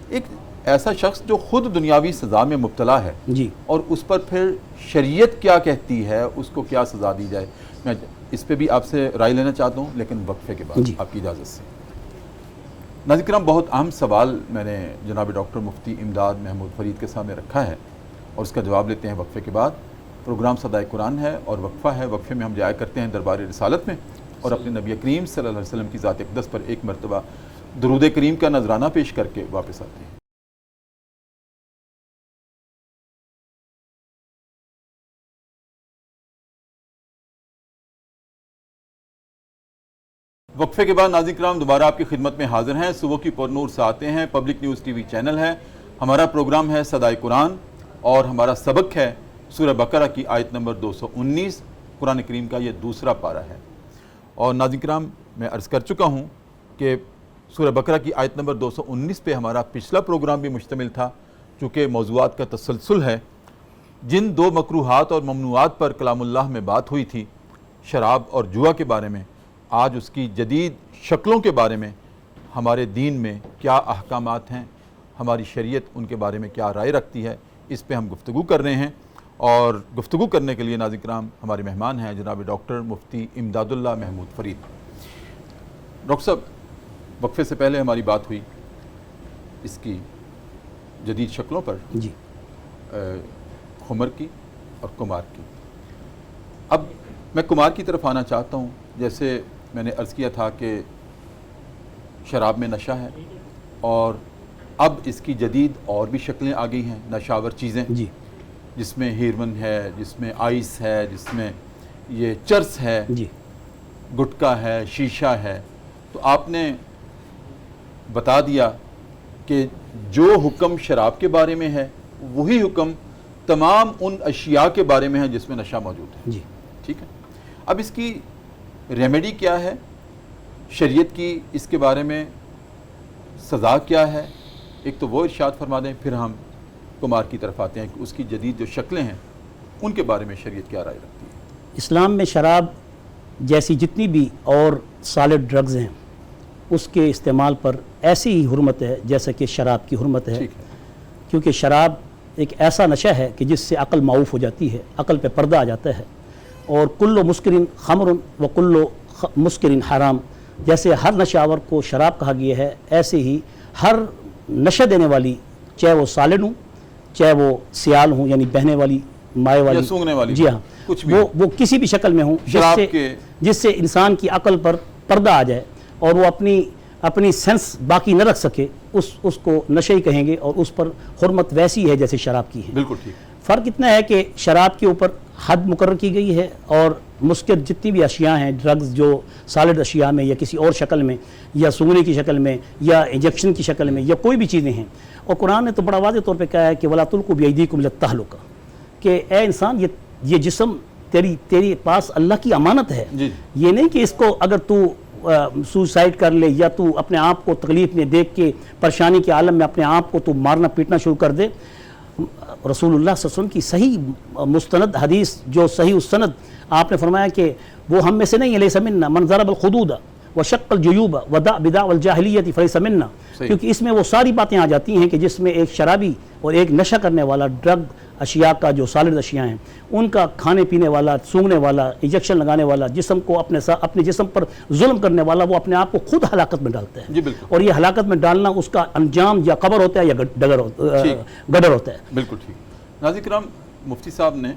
ایک ایسا شخص جو خود دنیاوی سزا میں مبتلا ہے اور اس پر پھر شریعت کیا کہتی ہے، اس کو کیا سزا دی جائے، میں اس پہ بھی آپ سے رائے لینا چاہتا ہوں، لیکن وقفے کے بعد آپ کی اجازت سے۔ ناظرین کرام، بہت اہم سوال میں نے جناب ڈاکٹر مفتی امداد محمود فرید کے سامنے رکھا ہے اور اس کا جواب لیتے ہیں وقفے کے بعد۔ پروگرام صدائے قرآن ہے اور وقفہ ہے، وقفے میں ہم جایا کرتے ہیں دربار رسالت میں اور اپنے نبی کریم صلی اللہ علیہ وسلم کی ذات اقدس پر ایک مرتبہ درود کریم کا نذرانہ پیش کر کے واپس آتے ہیں۔ وقفے کے بعد ناظرین کرام دوبارہ آپ کی خدمت میں حاضر ہیں۔ صبح کی پر نور سے آتے ہیں، پبلک نیوز ٹی وی چینل ہے، ہمارا پروگرام ہے صدائے قرآن اور ہمارا سبق ہے سورہ بقرہ کی آیت نمبر 219، قرآن کریم کا یہ دوسرا پارہ ہے۔ اور ناظرین کرام، میں عرض کر چکا ہوں کہ سورہ بقرہ کی آیت نمبر 219 پہ ہمارا پچھلا پروگرام بھی مشتمل تھا، چونکہ موضوعات کا تسلسل ہے۔ جن دو مکروہات اور ممنوعات پر کلام اللہ میں بات ہوئی تھی، شراب اور جوا کے بارے میں، آج اس کی جدید شکلوں کے بارے میں ہمارے دین میں کیا احکامات ہیں، ہماری شریعت ان کے بارے میں کیا رائے رکھتی ہے، اس پہ ہم گفتگو کر رہے ہیں۔ اور گفتگو کرنے کے لیے ناظرین کرام ہمارے مہمان ہیں جناب ڈاکٹر مفتی امداد اللہ محمود فرید۔ ڈاکٹر صاحب، وقفے سے پہلے ہماری بات ہوئی اس کی جدید شکلوں پر، جی خمر کی اور قمار کی۔ اب میں قمار کی طرف آنا چاہتا ہوں۔ جیسے میں نے عرض کیا تھا کہ شراب میں نشہ ہے، اور اب اس کی جدید اور بھی شکلیں آ گئی ہیں، نشاور چیزیں، جی جس میں ہیروئن ہے، جس میں آئس ہے، جس میں یہ چرس ہے، جی گٹکا ہے، شیشہ ہے۔ تو آپ نے بتا دیا کہ جو حکم شراب کے بارے میں ہے وہی حکم تمام ان اشیاء کے بارے میں ہے جس میں نشہ موجود ہے۔ جی ٹھیک ہے، اب اس کی ریمیڈی کیا ہے، شریعت کی اس کے بارے میں سزا کیا ہے، ایک تو وہ ارشاد فرما دیں، پھر ہم قمار کی طرف آتے ہیں کہ اس کی جدید جو شکلیں ہیں ان کے بارے میں شریعت کیا رائے رکھتی ہے۔ اسلام میں شراب جیسی جتنی بھی اور سالڈ ڈرگز ہیں اس کے استعمال پر ایسی ہی حرمت ہے جیسا کہ شراب کی حرمت ہے، ٹھیک ہے، کیونکہ شراب ایک ایسا نشہ ہے کہ جس سے عقل معوف ہو جاتی ہے، عقل پہ پردہ آ جاتا ہے۔ اور کلو مسکرین خمر و کلو مسکرین حرام، جیسے ہر نشہ آور کو شراب کہا گیا ہے، ایسے ہی ہر نشہ دینے والی، چاہے وہ سالڈ ہوں، چاہے وہ سیال ہوں یعنی بہنے والی، مائع والی، یا سونگنے والی، جی ہاں، کچھ بھی وہ کسی بھی شکل میں ہوں شراب کے، جس سے انسان کی عقل پر پردہ آ جائے اور وہ اپنی سینس باقی نہ رکھ سکے، اس کو نشے ہی کہیں گے، اور اس پر حرمت ویسی ہے جیسے شراب کی ہے۔ بالکل ٹھیک۔ فرق اتنا ہے کہ شراب کے اوپر حد مقرر کی گئی ہے، اور مسکر جتنی بھی اشیاء ہیں، ڈرگز جو سالڈ اشیاء میں یا کسی اور شکل میں یا سونگنے کی شکل میں یا انجیکشن کی شکل میں یا کوئی بھی چیزیں ہیں، اور قرآن نے تو بڑا واضح طور پہ کہا ہے کہ وَلَا تُلْقُوا بِأَيْدِيكُمْ إِلَى التَّهْلُكَةِ، کہ اے انسان یہ جسم تیری پاس اللہ کی امانت ہے، جی، یہ نہیں کہ اس کو اگر تو سوسائڈ کر لے یا تو اپنے آپ کو تکلیف میں دیکھ کے پریشانی کے عالم میں اپنے آپ کو تو مارنا پیٹنا شروع کر دے۔ رسول اللہ صلی اللہ علیہ وسلم کی صحیح مستند حدیث جو صحیح السند، آپ نے فرمایا کہ وہ ہم میں سے نہیں ہے، لیس منا من ضرب الخدود وشق الجیوب ودع بدع الجاہلیت فلیس منا، کیونکہ اس میں وہ ساری باتیں آ جاتی ہیں کہ جس میں ایک شرابی اور ایک نشہ کرنے والا، ڈرگ اشیاء کا جو سالڈ اشیاء ہیں ان کا کھانے پینے والا، سونگنے والا، انجیکشن لگانے والا، جسم کو اپنے جسم پر ظلم کرنے والا، وہ اپنے آپ کو خود ہلاکت میں ڈالتا ہے۔ جی بالکل، اور یہ ہلاکت میں ڈالنا اس کا انجام یا قبر ہوتا ہے یا گڈر ہوتا ہے۔ بالکل ٹھیک۔ ناظرین کرام، مفتی صاحب نے،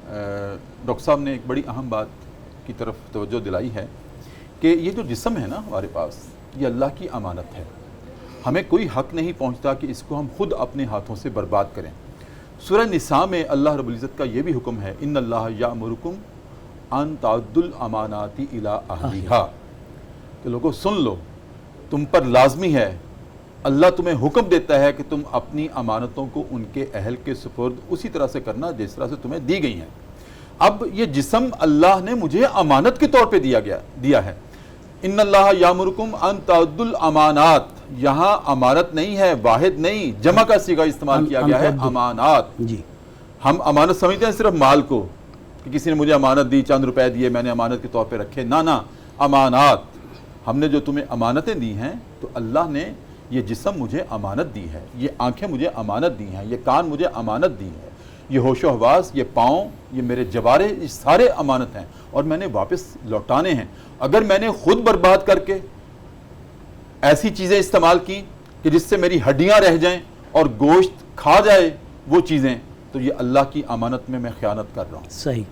ڈاکٹر صاحب نے ایک بڑی اہم بات کی طرف توجہ دلائی ہے کہ یہ جو جسم ہے نا ہمارے پاس، یہ اللہ کی امانت ہے، ہمیں کوئی حق نہیں پہنچتا کہ اس کو ہم خود اپنے ہاتھوں سے برباد کریں۔ سورہ نساء میں اللہ رب العزت کا یہ بھی حکم ہے، ان اللہ یامرکم ان تعدوا الامانات الی اہلھا، کہ لوگوں سن لو، تم پر لازمی ہے، اللہ تمہیں حکم دیتا ہے کہ تم اپنی امانتوں کو ان کے اہل کے سپرد اسی طرح سے کرنا جس طرح سے تمہیں دی گئی ہیں۔ اب یہ جسم اللہ نے مجھے امانت کے طور پہ دیا ہے۔ ان اللہ یامرکم ان تعدوا الامانات، یہاں امانت نہیں ہے، واحد نہیں، جمع کا صیغہ استعمال کیا گیا ہے، امانات۔ جی، ہم امانت سمجھتے ہیں صرف مال کو، کہ کسی نے مجھے امانت دی، چند روپے دیے، میں نے امانت کے طور پہ رکھے، نہ، امانات۔ ہم نے جو تمہیں امانتیں دی ہیں تو اللہ نے یہ جسم مجھے امانت دی ہے، یہ آنکھیں مجھے امانت دی ہیں، یہ کان مجھے امانت دی ہے، یہ ہوش و حواس، یہ پاؤں، یہ میرے جوارے، یہ سارے امانت ہیں اور میں نے واپس لوٹانے ہیں۔ اگر میں نے خود برباد کر کے ایسی چیزیں استعمال کی کہ جس سے میری ہڈیاں رہ جائیں اور گوشت کھا جائے وہ چیزیں، تو یہ اللہ کی امانت میں خیانت کر رہا ہوں، صحیح،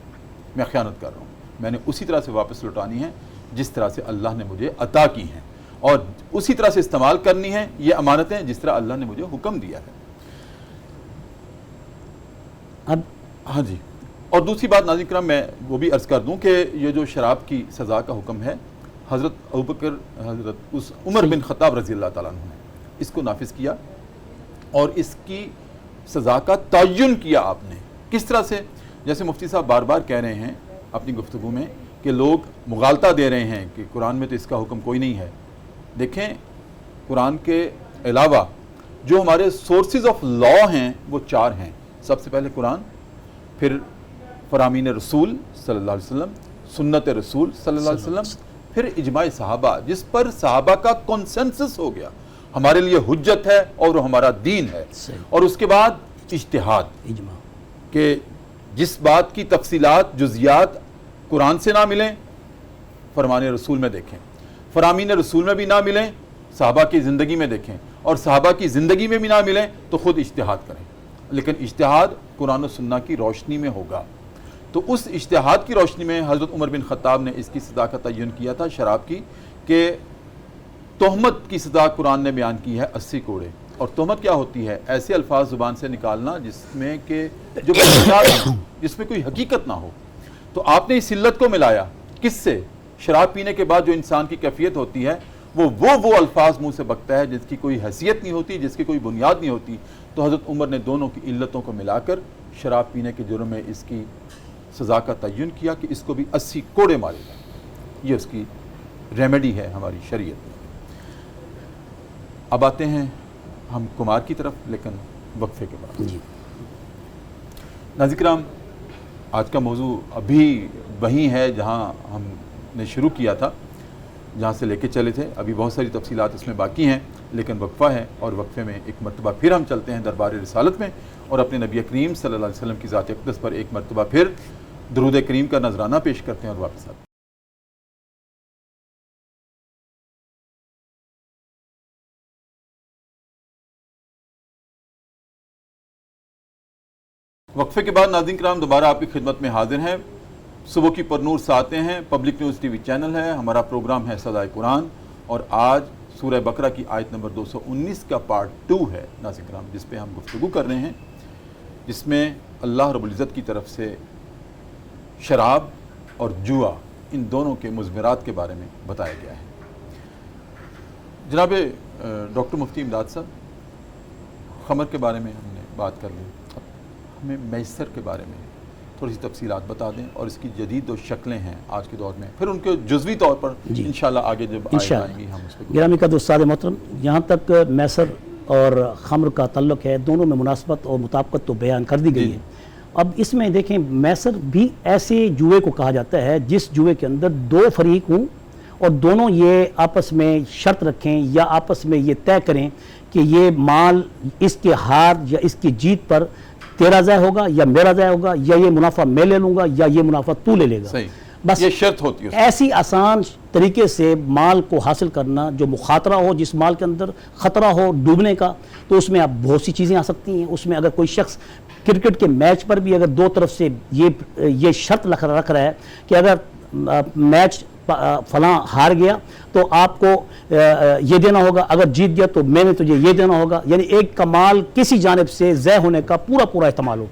میں خیانت کر رہا ہوں۔ میں نے اسی طرح سے واپس لوٹانی ہے جس طرح سے اللہ نے مجھے عطا کی ہیں، اور اسی طرح سے استعمال کرنی ہے یہ امانتیں جس طرح اللہ نے مجھے حکم دیا ہے۔ اب ہاں جی، اور دوسری بات ناظرین کرام میں وہ بھی عرض کر دوں کہ یہ جو شراب کی سزا کا حکم ہے، حضرت ابوبکر، حضرت عمر بن خطاب رضی اللہ تعالیٰ عنہ نے اس کو نافذ کیا اور اس کی سزا کا تعین کیا۔ آپ نے کس طرح سے؟ جیسے مفتی صاحب بار بار کہہ رہے ہیں اپنی گفتگو میں کہ لوگ مغالطہ دے رہے ہیں کہ قرآن میں تو اس کا حکم کوئی نہیں ہے۔ دیکھیں، قرآن کے علاوہ جو ہمارے سورسز آف لا ہیں وہ 4 ہیں۔ سب سے پہلے قرآن، پھر فرامین رسول صلی اللہ علیہ وسلم، سنت رسول صلی اللہ علیہ وسلم، پھر اجماع صحابہ، جس پر صحابہ کا کنسنسس ہو گیا، ہمارے لیے حجت ہے اور وہ ہمارا دین ہے۔ اور اس کے بعد اجتہاد، اجماع، کہ جس بات کی تفصیلات، جزیات قرآن سے نہ ملیں، فرمان رسول میں دیکھیں، فرامین رسول میں بھی نہ ملیں، صحابہ کی زندگی میں دیکھیں، اور صحابہ کی زندگی میں بھی نہ ملیں تو خود اجتہاد کریں، لیکن اجتہاد قرآن و سنہ کی روشنی میں ہوگا۔ تو اس اجتہاد کی روشنی میں حضرت عمر بن خطاب نے اس کی سزا کا تعین کیا تھا شراب کی، کہ تہمت کی سزا قرآن نے بیان کی ہے 80 کوڑے۔ اور تہمت کیا ہوتی ہے؟ ایسے الفاظ زبان سے نکالنا جس میں کہ جو بنیاد نہ ہو، جس میں کوئی حقیقت نہ ہو۔ تو آپ نے اس علت کو ملایا کس سے؟ شراب پینے کے بعد جو انسان کی کیفیت ہوتی ہے وہ الفاظ منہ سے بکتا ہے جس کی کوئی حیثیت نہیں ہوتی، جس کی کوئی بنیاد نہیں ہوتی۔ تو حضرت عمر نے دونوں کی علتوں کو ملا کر شراب پینے کے جرم میں اس کی سزا کا تعین کیا کہ اس کو بھی 80 کوڑے مارے جائیں۔ یہ اس کی ریمیڈی ہے ہماری شریعت میں۔ اب آتے ہیں ہم کمار کی طرف، لیکن وقفے کے بعد۔ جی ناظرین کرام، آج کا موضوع ابھی وہیں ہے جہاں ہم نے شروع کیا تھا، جہاں سے لے کے چلے تھے۔ ابھی بہت ساری تفصیلات اس میں باقی ہیں، لیکن وقفہ ہے، اور وقفے میں ایک مرتبہ پھر ہم چلتے ہیں دربار رسالت میں، اور اپنے نبی کریم صلی اللہ علیہ وسلم کی ذات اقدس پر ایک مرتبہ پھر درود کریم کا نذرانہ پیش کرتے ہیں اور واپس آتے ہیں۔ وقفے کے بعد ناظرین کرام دوبارہ آپ کی خدمت میں حاضر ہیں۔ صبح کی پرنور ساتیں ہیں، پبلک نیوز ٹی وی چینل ہے، ہمارا پروگرام ہے صدائے قرآن، اور آج سورہ بقرہ کی آیت نمبر 219 کا پارٹ 2 ہے ناظرین کرام، جس پہ ہم گفتگو کر رہے ہیں، جس میں اللہ رب العزت کی طرف سے شراب اور جوا ان دونوں کے مضمرات کے بارے میں بتایا گیا ہے۔ جناب ڈاکٹر مفتی امداد صاحب، خمر کے بارے میں ہم نے بات کر لی، اب ہمیں میسر کے بارے میں تھوڑی سی تفصیلات بتا دیں، اور اس کی جدید جو شکلیں ہیں آج کے دور میں، پھر ان کے جزوی طور پر انشاءاللہ آگے جب آئیں گی ہم اس پہ۔ گرامی قدر استاد محترم، جہاں تک میسر اور خمر کا تعلق ہے، دونوں میں مناسبت اور مطابقت تو بیان کر دی گئی ہے۔ اب اس میں دیکھیں، میسر بھی ایسے جوئے کو کہا جاتا ہے جس جوئے کے اندر دو فریق ہوں اور دونوں یہ آپس میں شرط رکھیں یا آپس میں یہ طے کریں کہ یہ مال اس کے ہار یا اس کی جیت پر تیرا ضائع ہوگا یا میرا ضائع ہوگا، یا یہ منافع میں لے لوں گا یا یہ منافع تو لے لے گا۔ صحیح، بس یہ شرط ہوتی ہے۔ ایسی آسان طریقے سے مال کو حاصل کرنا جو مخاطرہ ہو، جس مال کے اندر خطرہ ہو ڈوبنے کا، تو اس میں اب بہت سی چیزیں آ سکتی ہیں۔ اس میں اگر کوئی شخص کرکٹ کے میچ پر بھی اگر دو طرف سے یہ شرط رکھ رہا ہے کہ اگر میچ فلاں ہار گیا تو آپ کو یہ دینا ہوگا، اگر جیت گیا تو میں نے تجھے یہ دینا ہوگا، یعنی ایک کا مال کسی جانب سے ضائع ہونے کا پورا احتمال ہو،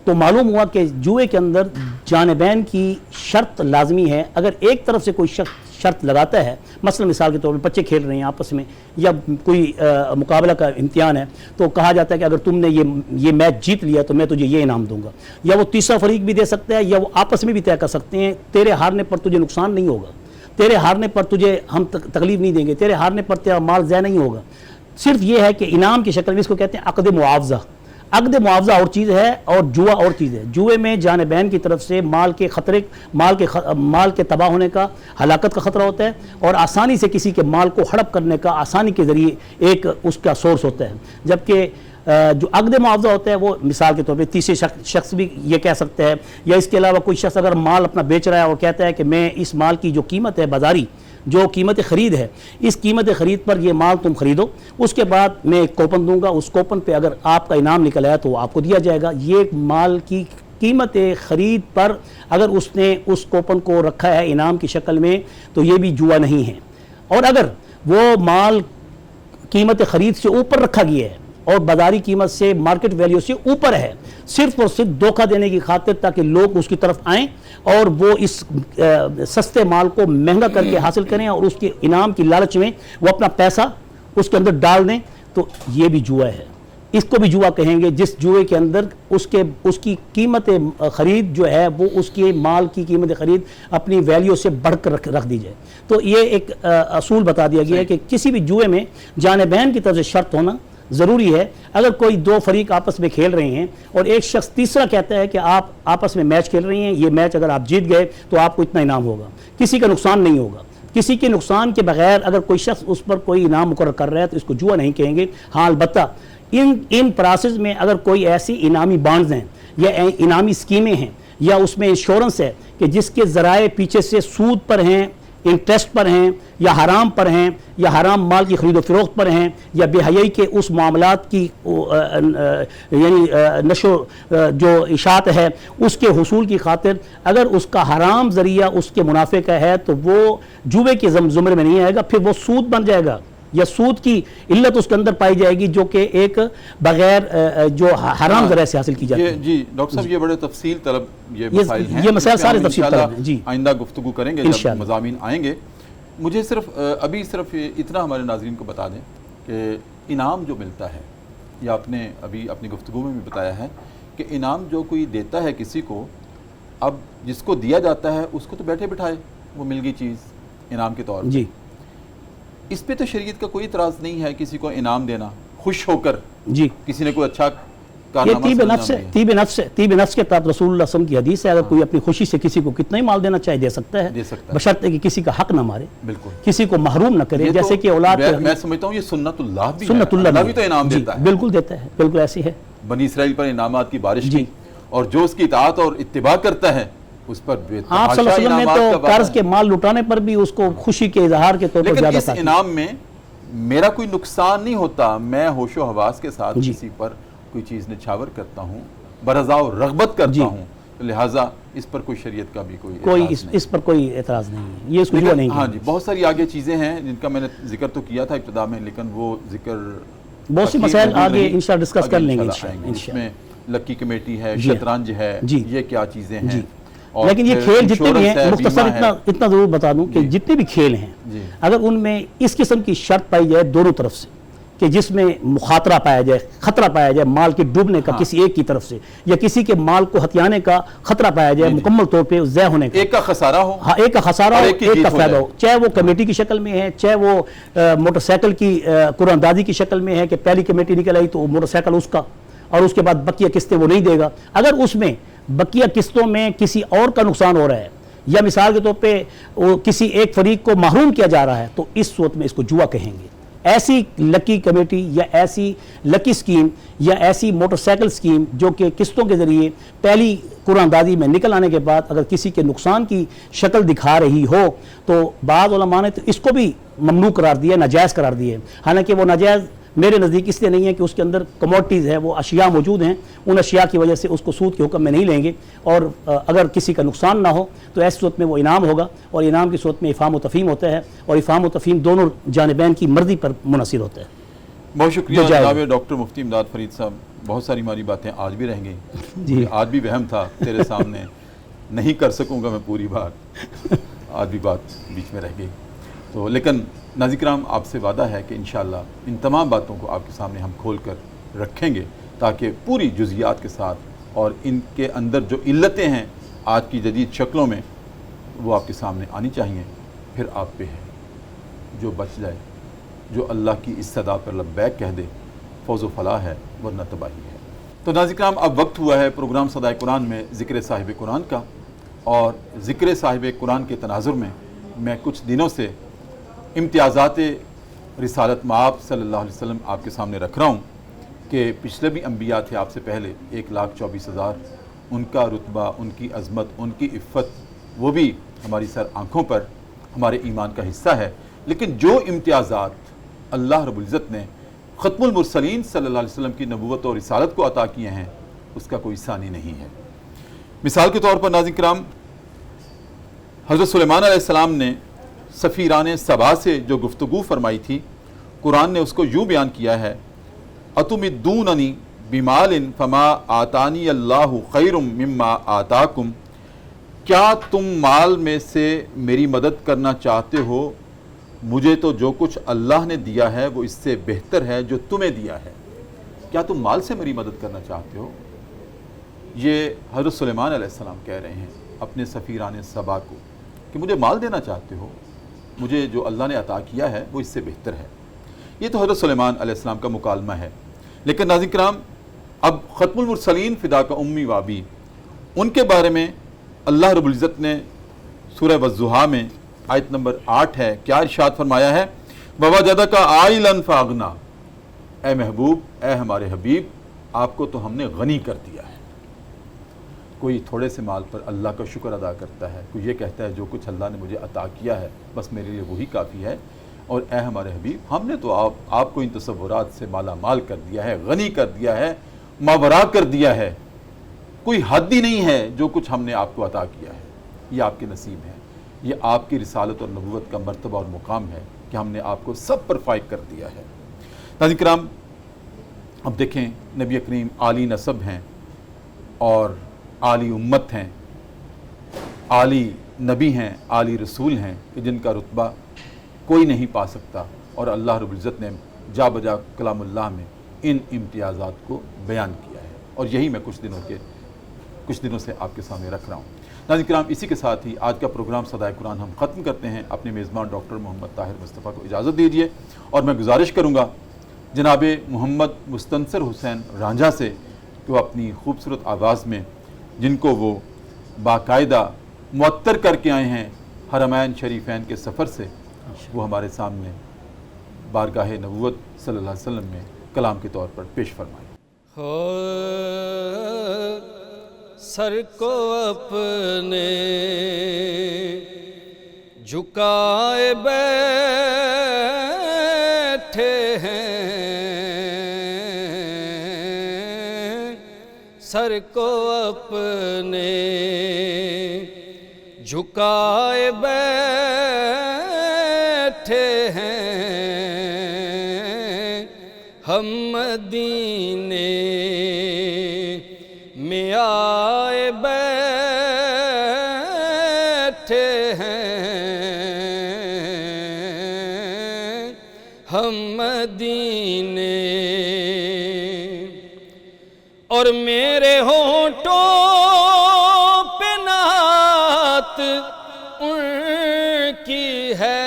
تو معلوم ہوا کہ جوئے کے اندر جانبین کی شرط لازمی ہے۔ اگر ایک طرف سے کوئی شخص شرط لگاتا ہے، مثلا مثال کے طور پر بچے کھیل رہے ہیں آپس میں یا کوئی مقابلہ کا امتحان ہے، تو کہا جاتا ہے کہ اگر تم نے یہ میچ جیت لیا تو میں تجھے یہ انعام دوں گا، یا وہ تیسرا فریق بھی دے سکتا ہے، یا وہ آپس میں بھی طے کر سکتے ہیں تیرے ہارنے پر تجھے نقصان نہیں ہوگا، تیرے ہارنے پر تجھے ہم تکلیف نہیں دیں گے، تیرے ہارنے پر تیرا مال ضائع نہیں ہوگا۔ صرف یہ ہے کہ انعام کی شکل میں، اس کو کہتے ہیں عقد معاوضہ۔ عقد معاوضہ اور چیز ہے اور جوا اور چیز ہے۔ جوئے میں جانبین کی طرف سے مال کے خطرے، مال کے تباہ ہونے کا، ہلاکت کا خطرہ ہوتا ہے، اور آسانی سے کسی کے مال کو ہڑپ کرنے کا آسانی کے ذریعے ایک اس کا سورس ہوتا ہے۔ جبکہ جو عقد معاوضہ ہوتا ہے وہ مثال کے طور پہ تیسرے شخص بھی یہ کہہ سکتا ہے، یا اس کے علاوہ کوئی شخص اگر مال اپنا بیچ رہا ہے اور کہتا ہے کہ میں اس مال کی جو قیمت ہے بازاری، جو قیمت خرید ہے، اس قیمت خرید پر یہ مال تم خریدو، اس کے بعد میں ایک کوپن دوں گا، اس کوپن پہ اگر آپ کا انعام نکل آیا تو وہ آپ کو دیا جائے گا۔ یہ مال کی قیمت خرید پر اگر اس نے اس کوپن کو رکھا ہے انعام کی شکل میں تو یہ بھی جوا نہیں ہے۔ اور اگر وہ مال قیمت خرید سے اوپر رکھا گیا ہے اور بازاری قیمت سے، مارکیٹ ویلیو سے اوپر ہے، صرف اور صرف دھوکہ دینے کی خاطر تاکہ لوگ اس کی طرف آئیں اور وہ اس سستے مال کو مہنگا کر کے حاصل کریں اور اس کے انعام کی لالچ میں وہ اپنا پیسہ اس کے اندر ڈال دیں، تو یہ بھی جوا ہے۔ اس کو بھی جوا کہیں گے جس جوئے کے اندر اس کی قیمت خرید جو ہے وہ اس کے مال کی قیمت خرید اپنی ویلیو سے بڑھ کر رکھ دی جائے۔ تو یہ ایک اصول بتا دیا گیا ہے کہ کسی بھی جوئے میں جانبین کی طرف سے شرط ہونا ضروری ہے۔ اگر کوئی دو فریق آپس میں کھیل رہے ہیں اور ایک شخص تیسرا کہتا ہے کہ آپ آپس میں میچ کھیل رہے ہیں، یہ میچ اگر آپ جیت گئے تو آپ کو اتنا انعام ہوگا، کسی کا نقصان نہیں ہوگا، کسی کے نقصان کے بغیر اگر کوئی شخص اس پر کوئی انعام مقرر کر رہا ہے تو اس کو جوا نہیں کہیں گے۔ ہاں البتہ ان پروسیس میں اگر کوئی ایسی انعامی بانڈز ہیں یا انعامی اسکیمیں ہیں یا اس میں انشورنس ہے کہ جس کے ذرائع پیچھے سے سود پر ہیں انٹرسٹ پر ہیں یا حرام پر ہیں یا حرام مال کی خرید و فروخت پر ہیں یا بے حیائی کے اس معاملات کی یعنی نشو جو اشاعت ہے اس کے حصول کی خاطر اگر اس کا حرام ذریعہ اس کے منافع کا ہے تو وہ جوے کے زمرے میں نہیں آئے گا، پھر وہ سود بن جائے گا یا سود کی علت اس کے اندر پائی جائے گی جو کہ ایک بغیر جو حرام ذرائع سے حاصل کی جاتی ہے۔ جی ڈاکٹر صاحب یہ بڑے تفصیل طلب یہ مسائل ہیں، یہ مسائل سارے ہم تفصیل طلب ہیں جی، آئندہ گفتگو کریں گے جب مضامین آئیں گے۔ مجھے صرف اتنا ہمارے ناظرین کو بتا دیں کہ انعام جو ملتا ہے، یا آپ نے ابھی اپنی گفتگو میں بھی بتایا ہے کہ انعام جو کوئی دیتا ہے کسی کو، اب جس کو دیا جاتا ہے اس کو تو بیٹھے بٹھائے وہ مل گئی چیز انعام کے طور پر جی، اس پہ تو شریعت کا کوئی اعتراض نہیں ہے کسی کو انعام دینا خوش ہو کر، جی کسی نے کوئی اچھا یہ کارنامہ طیب سرانجام نفس ہے، دیا۔ طیب نفس کے تحت رسول اللہ صلی اللہ علیہ وسلم کی حدیث ہے، اگر کوئی اپنی خوشی سے کسی کو کتنا ہی مال دینا چاہے دے سکتا ہے، بشرطے کہ کسی کا حق نہ مارے، بالکل کسی کو محروم نہ کرے، یہ جیسے تو کہ اولاد میں سمجھتا ہوں یہ سنت اللہ بھی ہے، سنت اللہ بھی تو انعام جی دیتا ہے، بالکل دیتا ہے، بالکل ایسی ہے۔ بنی اسرائیل پر انعامات کی بارش جی کی، اور جو اس کی اطاعت اور اتباع کرتا ہے اس پر بے آپ صلی اللہ تحاشا علیہ وسلم نے انعامات کا تو وعدہ قرض ہے۔ کے مال لٹانے پر بھی اس کو خوشی کے اظہار کے طور پر لیکن زیادہ اس تھا۔ انعام میں میرا کوئی نقصان نہیں ہوتا، میں ہوش و حواس کے ساتھ جی کسی پر کوئی چیز نچھاور کرتا ہوں، برضا و رغبت کرتا جی ہوں، لہٰذا اس پر کوئی شریعت کا بھی کوئی کوئی اس پر کوئی اعتراض نہیں ہے، یہ اس کو جوا نہیں ہاں ہے۔ جی بہت ساری آگے چیزیں ہیں جن کا میں نے ذکر تو کیا تھا ابتدا میں، لیکن وہ ذکر بہت سی باقی مسائل موجود آگے نہیں، انشاءاللہ ڈسکس آگے کر لیں گے انشاءاللہ آئیں گے۔ اس میں لکی کمیٹی ہے، جی شطرنج ہے، جی یہ کیا چیزیں ہیں، جی اور لیکن یہ پھر کھیل جتنے بھی انشورنس ہیں ہے، مختصر بیمہ ہے۔ اتنا ضرور بتا دوں کہ جتنے بھی کھیل ہیں جی اگر ان میں اس قسم کی شرط پائی جائے دونوں طرف سے کہ جس میں مخاطرہ پایا جائے، خطرہ پایا جائے مال کے ڈوبنے کا کسی ایک کی طرف سے، یا کسی کے مال کو ہتھیانے کا خطرہ پایا جائے مکمل طور پہ ضائع ہونے کا، ایک کا خسارہ ہو، ہاں ایک کا خسارہ اور ہو ایک کی ایک جیت کا ہو فائدہ جائے۔ ہو، چاہے وہ کمیٹی کی شکل میں ہے، چاہے وہ موٹر سائیکل کی قرآن اندازی کی شکل میں ہے کہ پہلی کمیٹی نکل آئی تو موٹر سائیکل اس کا، اور اس کے بعد بقیہ قسطیں وہ نہیں دے گا۔ اگر اس میں بقیہ قسطوں میں کسی اور کا نقصان ہو رہا ہے یا مثال کے طور پہ وہ کسی ایک فریق کو محروم کیا جا رہا ہے تو اس صورت میں اس کو جوا کہیں گے۔ ایسی لکی کمیٹی یا ایسی لکی سکیم یا ایسی موٹر سائیکل سکیم جو کہ قسطوں کے ذریعے پہلی قرآن اندازی میں نکل آنے کے بعد اگر کسی کے نقصان کی شکل دکھا رہی ہو تو بعض علماء نے تو اس کو بھی ممنوع قرار دیا، ناجائز قرار دیا ہے۔ حالانکہ وہ ناجائز میرے نزدیک اس لیے نہیں ہے کہ اس کے اندر کموڈٹیز ہے، وہ اشیاء موجود ہیں، ان اشیاء کی وجہ سے اس کو سود کے حکم میں نہیں لیں گے، اور اگر کسی کا نقصان نہ ہو تو ایسی صورت میں وہ انعام ہوگا، اور انعام کی صورت میں افہام و تفہیم ہوتا ہے، اور افہام و تفہیم دونوں جانبین کی مرضی پر منحصر ہوتا ہے۔ بہت شکریہ جناب ڈاکٹر مفتی امداد فرید صاحب، بہت ساری ہماری باتیں آج بھی رہ گئیں، جی آج بھی وہم تھا تیرے سامنے نہیں کر سکوں گا میں پوری بات، آج بھی بات بیچ میں رہ گئی تو، لیکن ناظرین کرام آپ سے وعدہ ہے کہ انشاءاللہ ان تمام باتوں کو آپ کے سامنے ہم کھول کر رکھیں گے تاکہ پوری جزیات کے ساتھ اور ان کے اندر جو علتیں ہیں آج کی جدید شکلوں میں وہ آپ کے سامنے آنی چاہیے۔ پھر آپ پہ ہے جو بچ جائے، جو اللہ کی اس صدا پر لبیک کہہ دے، فوز و فلاح ہے ورنہ تباہی ہے۔ تو ناظرین کرام اب وقت ہوا ہے پروگرام صدائے قرآن میں ذکر صاحب قرآن کا، اور ذکر صاحب قرآن کے تناظر میں کچھ دنوں سے امتیازات رسالت مآب صلی اللہ علیہ وسلم آپ کے سامنے رکھ رہا ہوں کہ پچھلے بھی انبیاء تھے آپ سے پہلے 1,24,000، ان کا رتبہ، ان کی عظمت، ان کی عفت وہ بھی ہماری سر آنکھوں پر ہمارے ایمان کا حصہ ہے، لیکن جو امتیازات اللہ رب العزت نے ختم المرسلین صلی اللہ علیہ وسلم کی نبوت اور رسالت کو عطا کیے ہیں اس کا کوئی ثانی نہیں ہے۔ مثال کے طور پر ناظرین کرام، حضرت سلیمان علیہ السلام نے سفیران سبا سے جو گفتگو فرمائی تھی، قرآن نے اس کو یوں بیان کیا ہے، اَتُمِدُّونَنِی بِمَالٍ فَمَا آتَانِیَ اللَّهُ خَيْرٌ مِّمَّا آتَاكُمْ، کیا تم مال میں سے میری مدد کرنا چاہتے ہو؟ مجھے تو جو کچھ اللہ نے دیا ہے وہ اس سے بہتر ہے جو تمہیں دیا ہے۔ کیا تم مال سے میری مدد کرنا چاہتے ہو؟ یہ حضرت سلیمان علیہ السلام کہہ رہے ہیں اپنے سفیران سبا کو کہ مجھے مال دینا چاہتے ہو، مجھے جو اللہ نے عطا کیا ہے وہ اس سے بہتر ہے۔ یہ تو حضرت سلیمان علیہ السلام کا مکالمہ ہے، لیکن ناظرین کرام اب ختم المرسلین فدا کا امی وابی، ان کے بارے میں اللہ رب العزت نے سورہ والضحیٰ میں آیت نمبر 8 ہے، کیا ارشاد فرمایا ہے؟ وَوَجَدَكَ عَائِلًا فَأَغْنَىٰ، اے محبوب، اے ہمارے حبیب، آپ کو تو ہم نے غنی کر دیا ہے۔ کوئی تھوڑے سے مال پر اللہ کا شکر ادا کرتا ہے، کوئی یہ کہتا ہے جو کچھ اللہ نے مجھے عطا کیا ہے بس میرے لیے وہی کافی ہے۔ اور اے ہمارے حبیب، ہم نے تو آپ کو ان تصورات سے مالا مال کر دیا ہے، غنی کر دیا ہے، ماورا کر دیا ہے، کوئی حد ہی نہیں ہے جو کچھ ہم نے آپ کو عطا کیا ہے۔ یہ آپ کے نصیب ہے، یہ آپ کی رسالت اور نبوت کا مرتبہ اور مقام ہے کہ ہم نے آپ کو سب پر فائق کر دیا ہے۔ ناظرین کرام، اب دیکھیں نبی کریم عالی نسب ہیں اور عالی امت ہیں، عالی نبی ہیں، عالی رسول ہیں کہ جن کا رتبہ کوئی نہیں پا سکتا، اور اللہ رب العزت نے جا بجا کلام اللہ میں ان امتیازات کو بیان کیا ہے، اور یہی میں کچھ دنوں سے آپ کے سامنے رکھ رہا ہوں۔ ناظرین کرام، اسی کے ساتھ ہی آج کا پروگرام صدائے قرآن ہم ختم کرتے ہیں۔ اپنے میزبان ڈاکٹر محمد طاہر مصطفیٰ کو اجازت دیجیے، اور میں گزارش کروں گا جناب محمد مستنصر حسین رانجھا سے کہ وہ اپنی خوبصورت آواز میں، جن کو وہ باقاعدہ معطر کر کے آئے ہیں حرمین شریفین کے سفر سے، وہ ہمارے سامنے بارگاہ نبوت صلی اللہ علیہ وسلم میں کلام کے طور پر پیش فرمائیں۔ سر کو اپنے جھکائے بیٹھے ہیں، سر کو اپنے جھکائے بیٹھے ہیں، ہم مدینے میں آئے بیٹھے ہیں، ہم مدینے، اور میرے ہونٹوں پہ نعت ان کی ہے،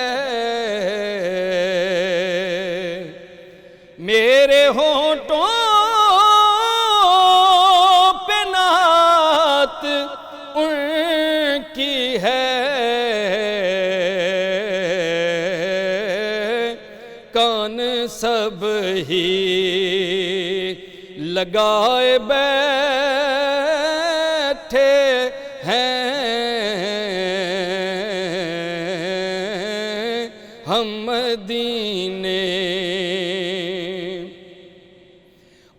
میرے ہونٹوں پہ نعت ان کی ہے، کان سب ہی لگائے بیٹھے ہیں، ہم مدینے،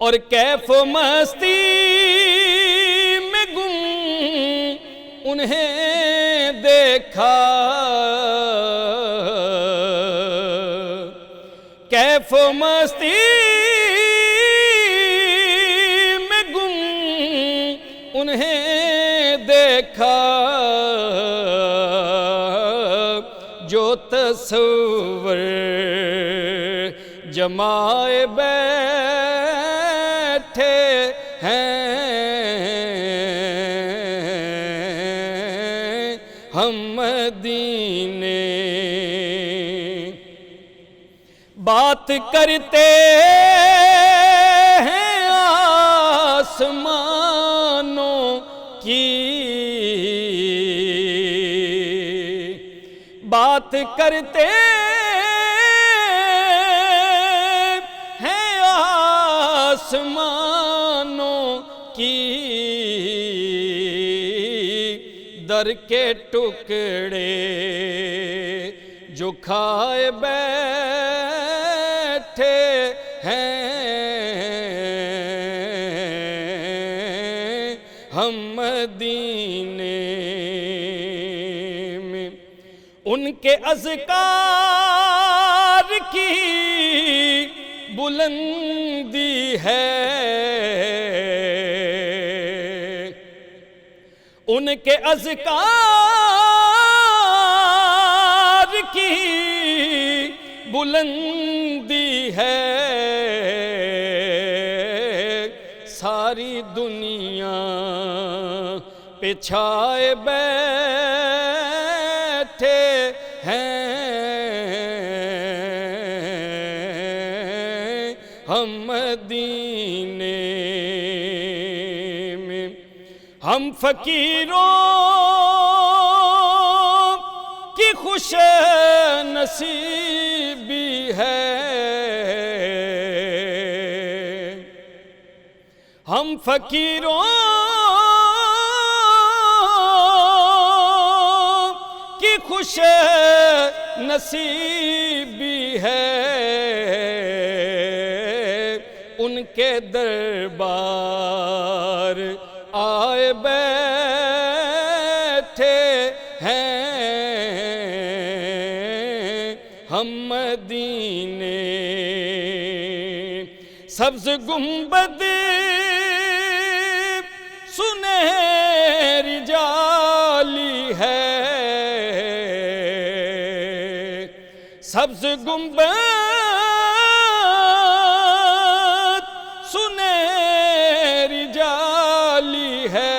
اور کیف و مستی میں گم انہیں دیکھا، کیف و مستی میں گم انہیں دیکھا، جو تصور جمائے بیٹھے ہیں، ہم مدینے، بات کرتے ہیں آسمانوں کی، بات کرتے ہیں آسمانوں کی، در کے ٹکڑے جو کھائے بیٹھے ہیں، ہم مدینے میں، ان کے اذکار کی بلندی ہے، ان کے اذکار کی بلندی ہے، ساری دنیا پہ چھائے بیٹھے ہیں، ہم مدینے میں، ہم فقیروں کی خوش نصیبی ہے، ہم فقیروں خوش نصیبی ہے ان کے دربار آئے بیٹھے ہیں ہم مدینے سبز گنبد سنہری جالی ہے سبز گنبد سنہری جالی ہے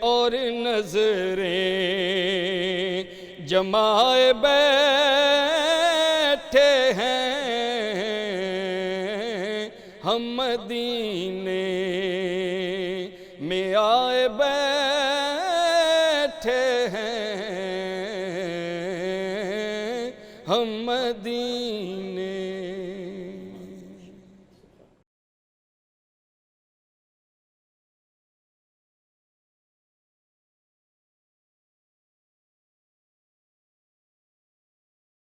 اور نظریں جمائے بیٹھے ہیں ہم مدینے میں آئے بیٹھے ہیں ہم مدینے